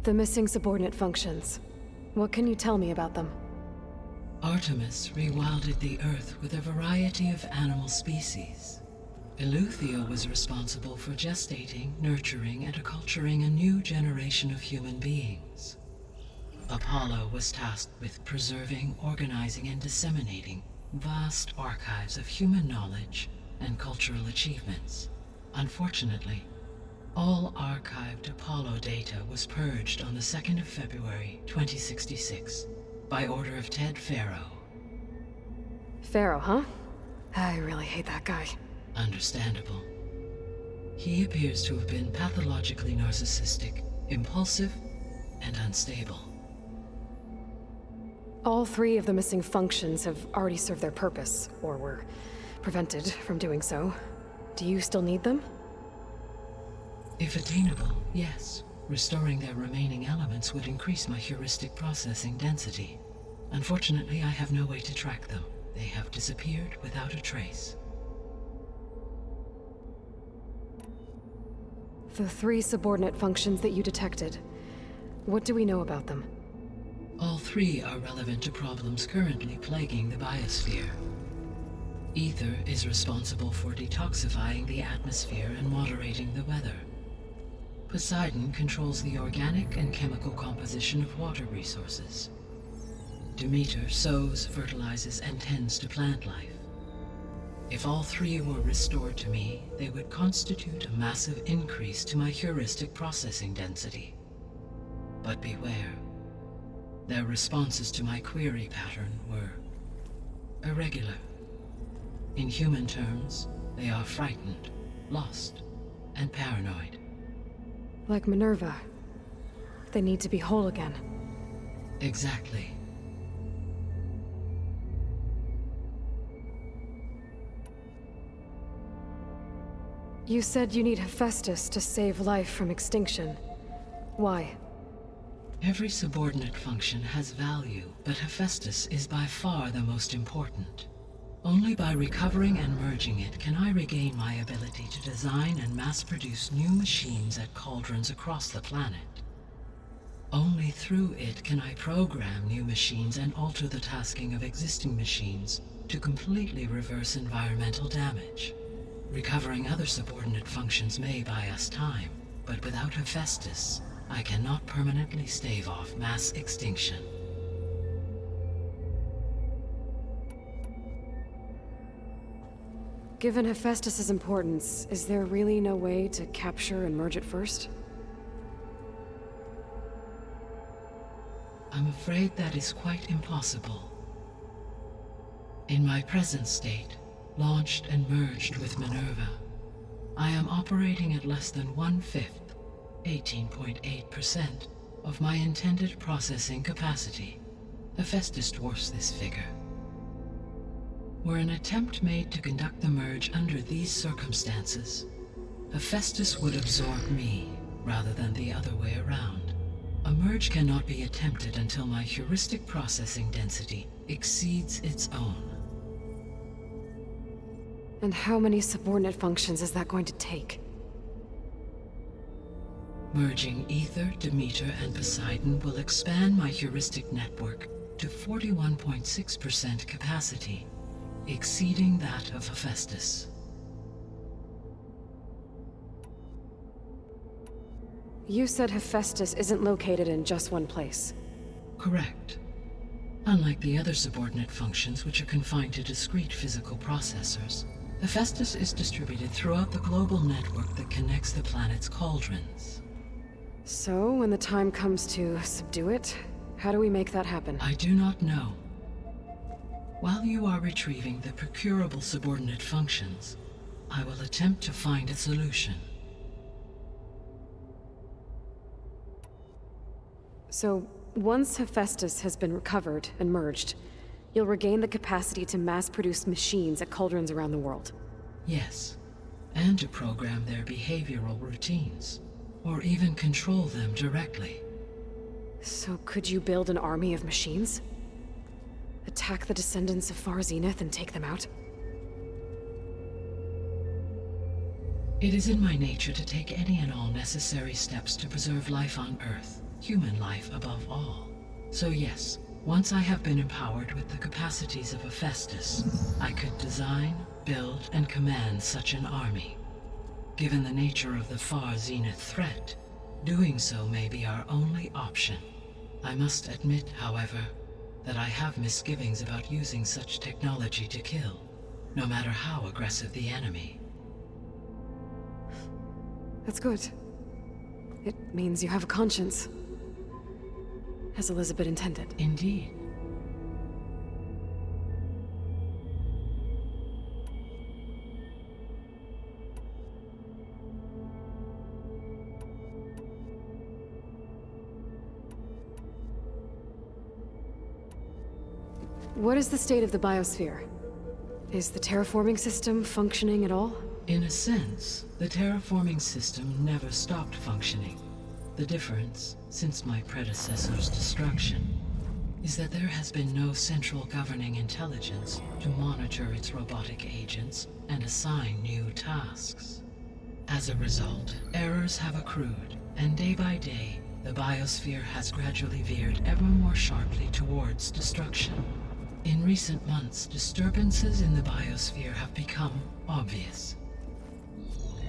The missing subordinate functions. What can you tell me about them? Artemis rewilded the Earth with a variety of animal species. Eleuthia was responsible for gestating, nurturing, and acculturating a new generation of human beings. Apollo was tasked with preserving, organizing, and disseminating vast archives of human knowledge and cultural achievements. Unfortunately, all archived Apollo data was purged on the 2nd of February, 2066, by order of Ted Faro. Pharaoh, huh? I really hate that guy. Understandable. He appears to have been pathologically narcissistic, impulsive, and unstable. All 3 of the missing functions have already served their purpose, or were prevented from doing so. Do you still need them? If attainable, yes. Restoring their remaining elements would increase my heuristic processing density. Unfortunately, I have no way to track them. They have disappeared without a trace. The 3 subordinate functions that you detected. What do we know about them? All 3 are relevant to problems currently plaguing the biosphere. Ether is responsible for detoxifying the atmosphere and moderating the weather. Poseidon controls the organic and chemical composition of water resources. Demeter sows, fertilizes, and tends to plant life. If all 3 were restored to me, they would constitute a massive increase to my heuristic processing density. But beware. Their responses to my query pattern were irregular. In human terms, they are frightened, lost, and paranoid. Like Minerva. They need to be whole again. Exactly. You said you need Hephaestus to save life from extinction. Why? Every subordinate function has value, but Hephaestus is by far the most important. Only by recovering and merging it can I regain my ability to design and mass-produce new machines at cauldrons across the planet. Only through it can I program new machines and alter the tasking of existing machines to completely reverse environmental damage. Recovering other subordinate functions may buy us time, but without Hephaestus, I cannot permanently stave off mass extinction. Given Hephaestus's importance, is there really no way to capture and merge it first? I'm afraid that is quite impossible. In my present state, launched and merged with Minerva, I am operating at less than 1/5, 18.8%, of my intended processing capacity. Hephaestus dwarfs this figure. Were an attempt made to conduct the merge under these circumstances, Hephaestus would absorb me, rather than the other way around. A merge cannot be attempted until my heuristic processing density exceeds its own. And how many subordinate functions is that going to take? Merging Ether, Demeter, and Poseidon will expand my heuristic network to 41.6% capacity, exceeding that of Hephaestus. You said Hephaestus isn't located in just one place. Correct. Unlike the other subordinate functions, which are confined to discrete physical processors, Hephaestus is distributed throughout the global network that connects the planet's cauldrons. So, when the time comes to subdue it, how do we make that happen? I do not know. While you are retrieving the procurable subordinate functions, I will attempt to find a solution. So, once Hephaestus has been recovered and merged, you'll regain the capacity to mass-produce machines at cauldrons around the world. Yes, and to program their behavioral routines, or even control them directly. So could you build an army of machines? Attack the descendants of Far Zenith and take them out? It is in my nature to take any and all necessary steps to preserve life on Earth, human life above all. So yes, once I have been empowered with the capacities of a Festus, I could design, build, and command such an army. Given the nature of the far zenith threat, doing so may be our only option. I must admit, however, that I have misgivings about using such technology to kill, no matter how aggressive the enemy. That's good. It means you have a conscience. As Elizabeth intended. Indeed. What is the state of the biosphere? Is the terraforming system functioning at all? In a sense, the terraforming system never stopped functioning. The difference, since my predecessor's destruction, is that there has been no central governing intelligence to monitor its robotic agents and assign new tasks. As a result, errors have accrued, and day by day, the biosphere has gradually veered ever more sharply towards destruction. In recent months, disturbances in the biosphere have become obvious.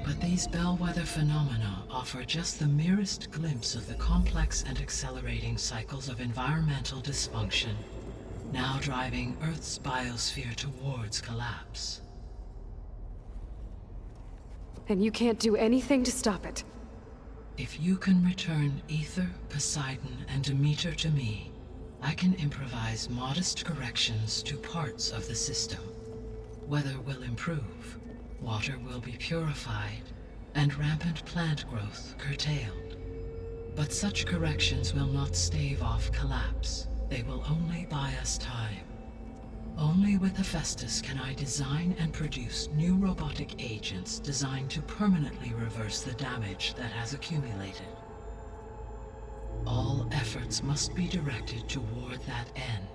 But these bellwether phenomena offer just the merest glimpse of the complex and accelerating cycles of environmental dysfunction, now driving Earth's biosphere towards collapse. And you can't do anything to stop it? If you can return Ether, Poseidon, and Demeter to me, I can improvise modest corrections to parts of the system. Weather will improve, water will be purified, and rampant plant growth curtailed. But such corrections will not stave off collapse. They will only buy us time. Only with Hephaestus can I design and produce new robotic agents designed to permanently reverse the damage that has accumulated. All efforts must be directed toward that end.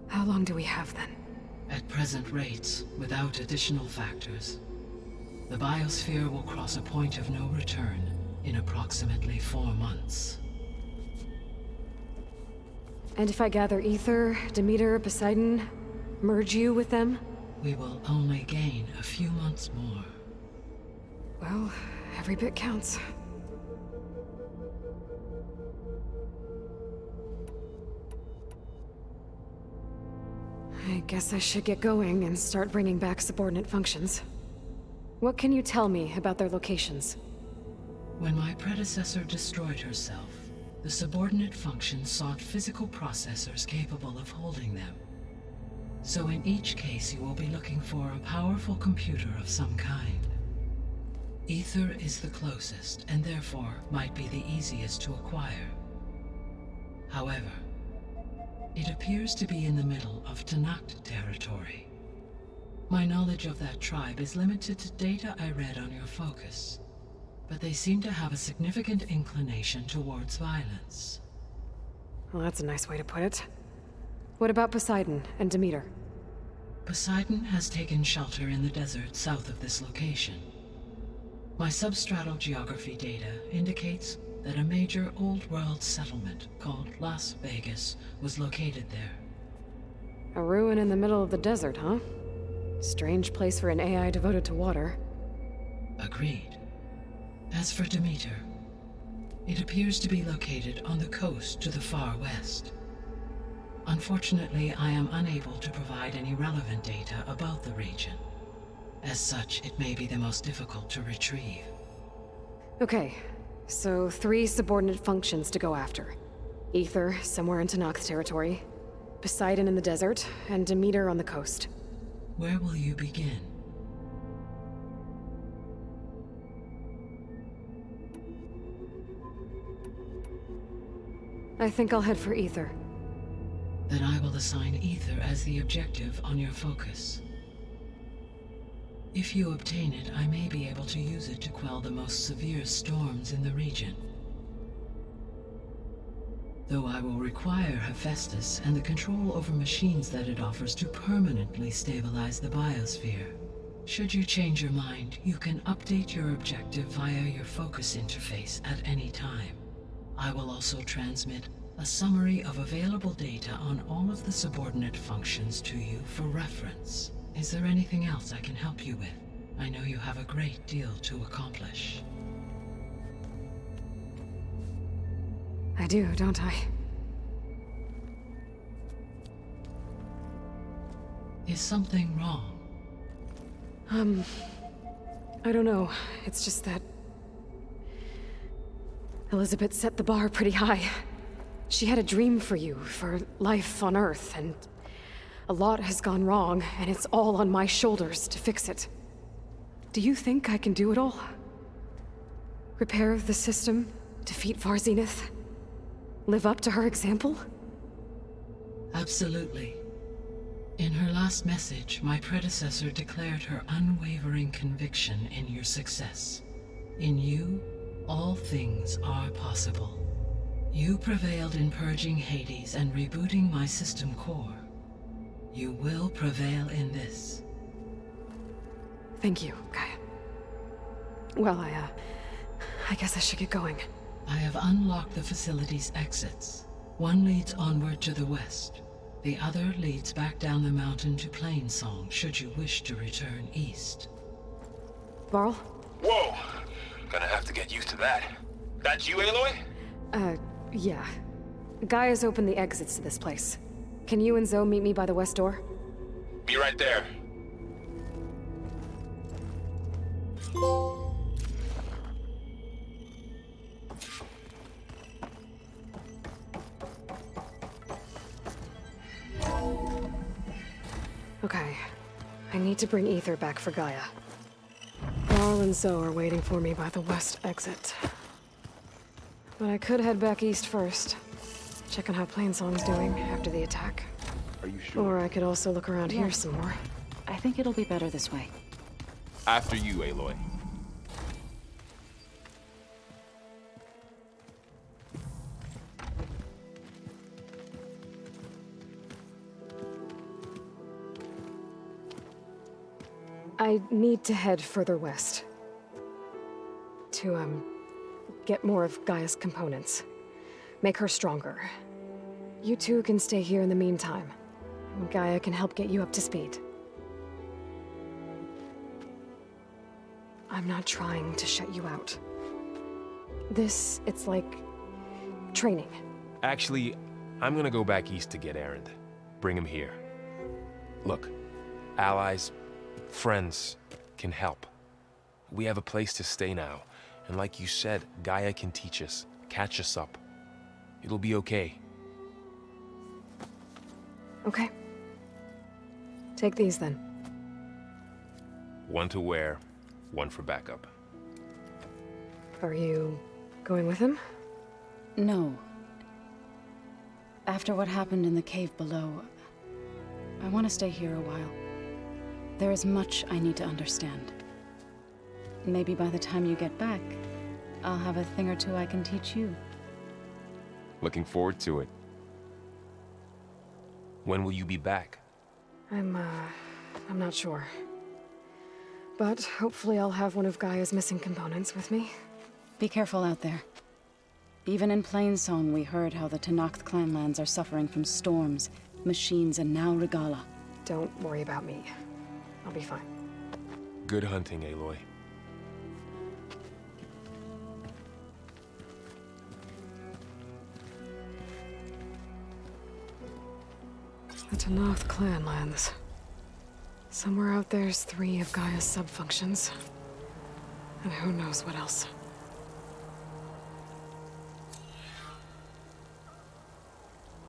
How long do we have then? At present rates, without additional factors, the biosphere will cross a point of no return in approximately 4 months. And if I gather Ether, Demeter, Poseidon, merge you with them? We will only gain a few months more. Well, every bit counts. I guess I should get going and start bringing back subordinate functions. What can you tell me about their locations? When my predecessor destroyed herself, the subordinate functions sought physical processors capable of holding them. So in each case you will be looking for a powerful computer of some kind. Ether is the closest, and therefore might be the easiest to acquire. However, it appears to be in the middle of Tanakh territory. My knowledge of that tribe is limited to data I read on your focus, but they seem to have a significant inclination towards violence. Well, that's a nice way to put it. What about Poseidon and Demeter? Poseidon has taken shelter in the desert south of this location. My substratal geography data indicates that a major old-world settlement called Las Vegas was located there. A ruin in the middle of the desert, huh? Strange place for an AI devoted to water. Agreed. As for Demeter, it appears to be located on the coast to the far west. Unfortunately, I am unable to provide any relevant data about the region. As such, it may be the most difficult to retrieve. Okay, so 3 subordinate functions to go after. Ether, somewhere in Tanakh territory. Poseidon in the desert, and Demeter on the coast. Where will you begin? I think I'll head for Ether. Then I will assign Ether as the objective on your focus. If you obtain it, I may be able to use it to quell the most severe storms in the region. though I will require Hephaestus and the control over machines that it offers to permanently stabilize the biosphere. Should you change your mind, you can update your objective via your focus interface at any time. I will also transmit a summary of available data on all of the subordinate functions to you for reference. Is there anything else I can help you with? I know you have a great deal to accomplish. I do, don't I? Is something wrong? I don't know. It's just that Elizabeth set the bar pretty high. She had a dream for you, for life on Earth, and a lot has gone wrong, and it's all on my shoulders to fix it. Do you think I can do it all? Repair the system, defeat Varzenith, live up to her example? Absolutely. In her last message, my predecessor declared her unwavering conviction in your success. In you, all things are possible. You prevailed in purging Hades and rebooting my system core. You will prevail in this. Thank you, Gaia. Well, I guess I should get going. I have unlocked the facility's exits. One leads onward to the west. The other leads back down the mountain to Plainsong, should you wish to return east. Varl? Whoa! Gonna have to get used to that. That's you, Aloy? Yeah. Gaia's opened the exits to this place. Can you and Zoe meet me by the west door? Be right there. Okay. I need to bring Ether back for Gaia. Varl and Zoe are waiting for me by the west exit. But I could head back east first. Check on how Plainsong's doing after the attack. Are you sure? Or I could also look around here some more. I think it'll be better this way. After you, Aloy. I need to head further west. To, get more of Gaia's components. Make her stronger. You two can stay here in the meantime. Gaia can help get you up to speed. I'm not trying to shut you out. It's like training. Actually, I'm gonna go back east to get Erend. Bring him here. Look, allies, friends can help. We have a place to stay now. And like you said, Gaia can teach us, catch us up. It'll be okay. Okay. Take these then. One to wear, one for backup. Are you going with him? No. After what happened in the cave below, I want to stay here a while. There is much I need to understand. Maybe by the time you get back, I'll have a thing or two I can teach you. Looking forward to it. When will you be back? I'm not sure. But hopefully I'll have one of Gaia's missing components with me. Be careful out there. Even in Plainsong, we heard how the Tenakth clanlands are suffering from storms, machines, and now Regala. Don't worry about me. I'll be fine. Good hunting, Aloy. The Tenakth clanlands. Somewhere out there's 3 of Gaia's sub-functions. And who knows what else.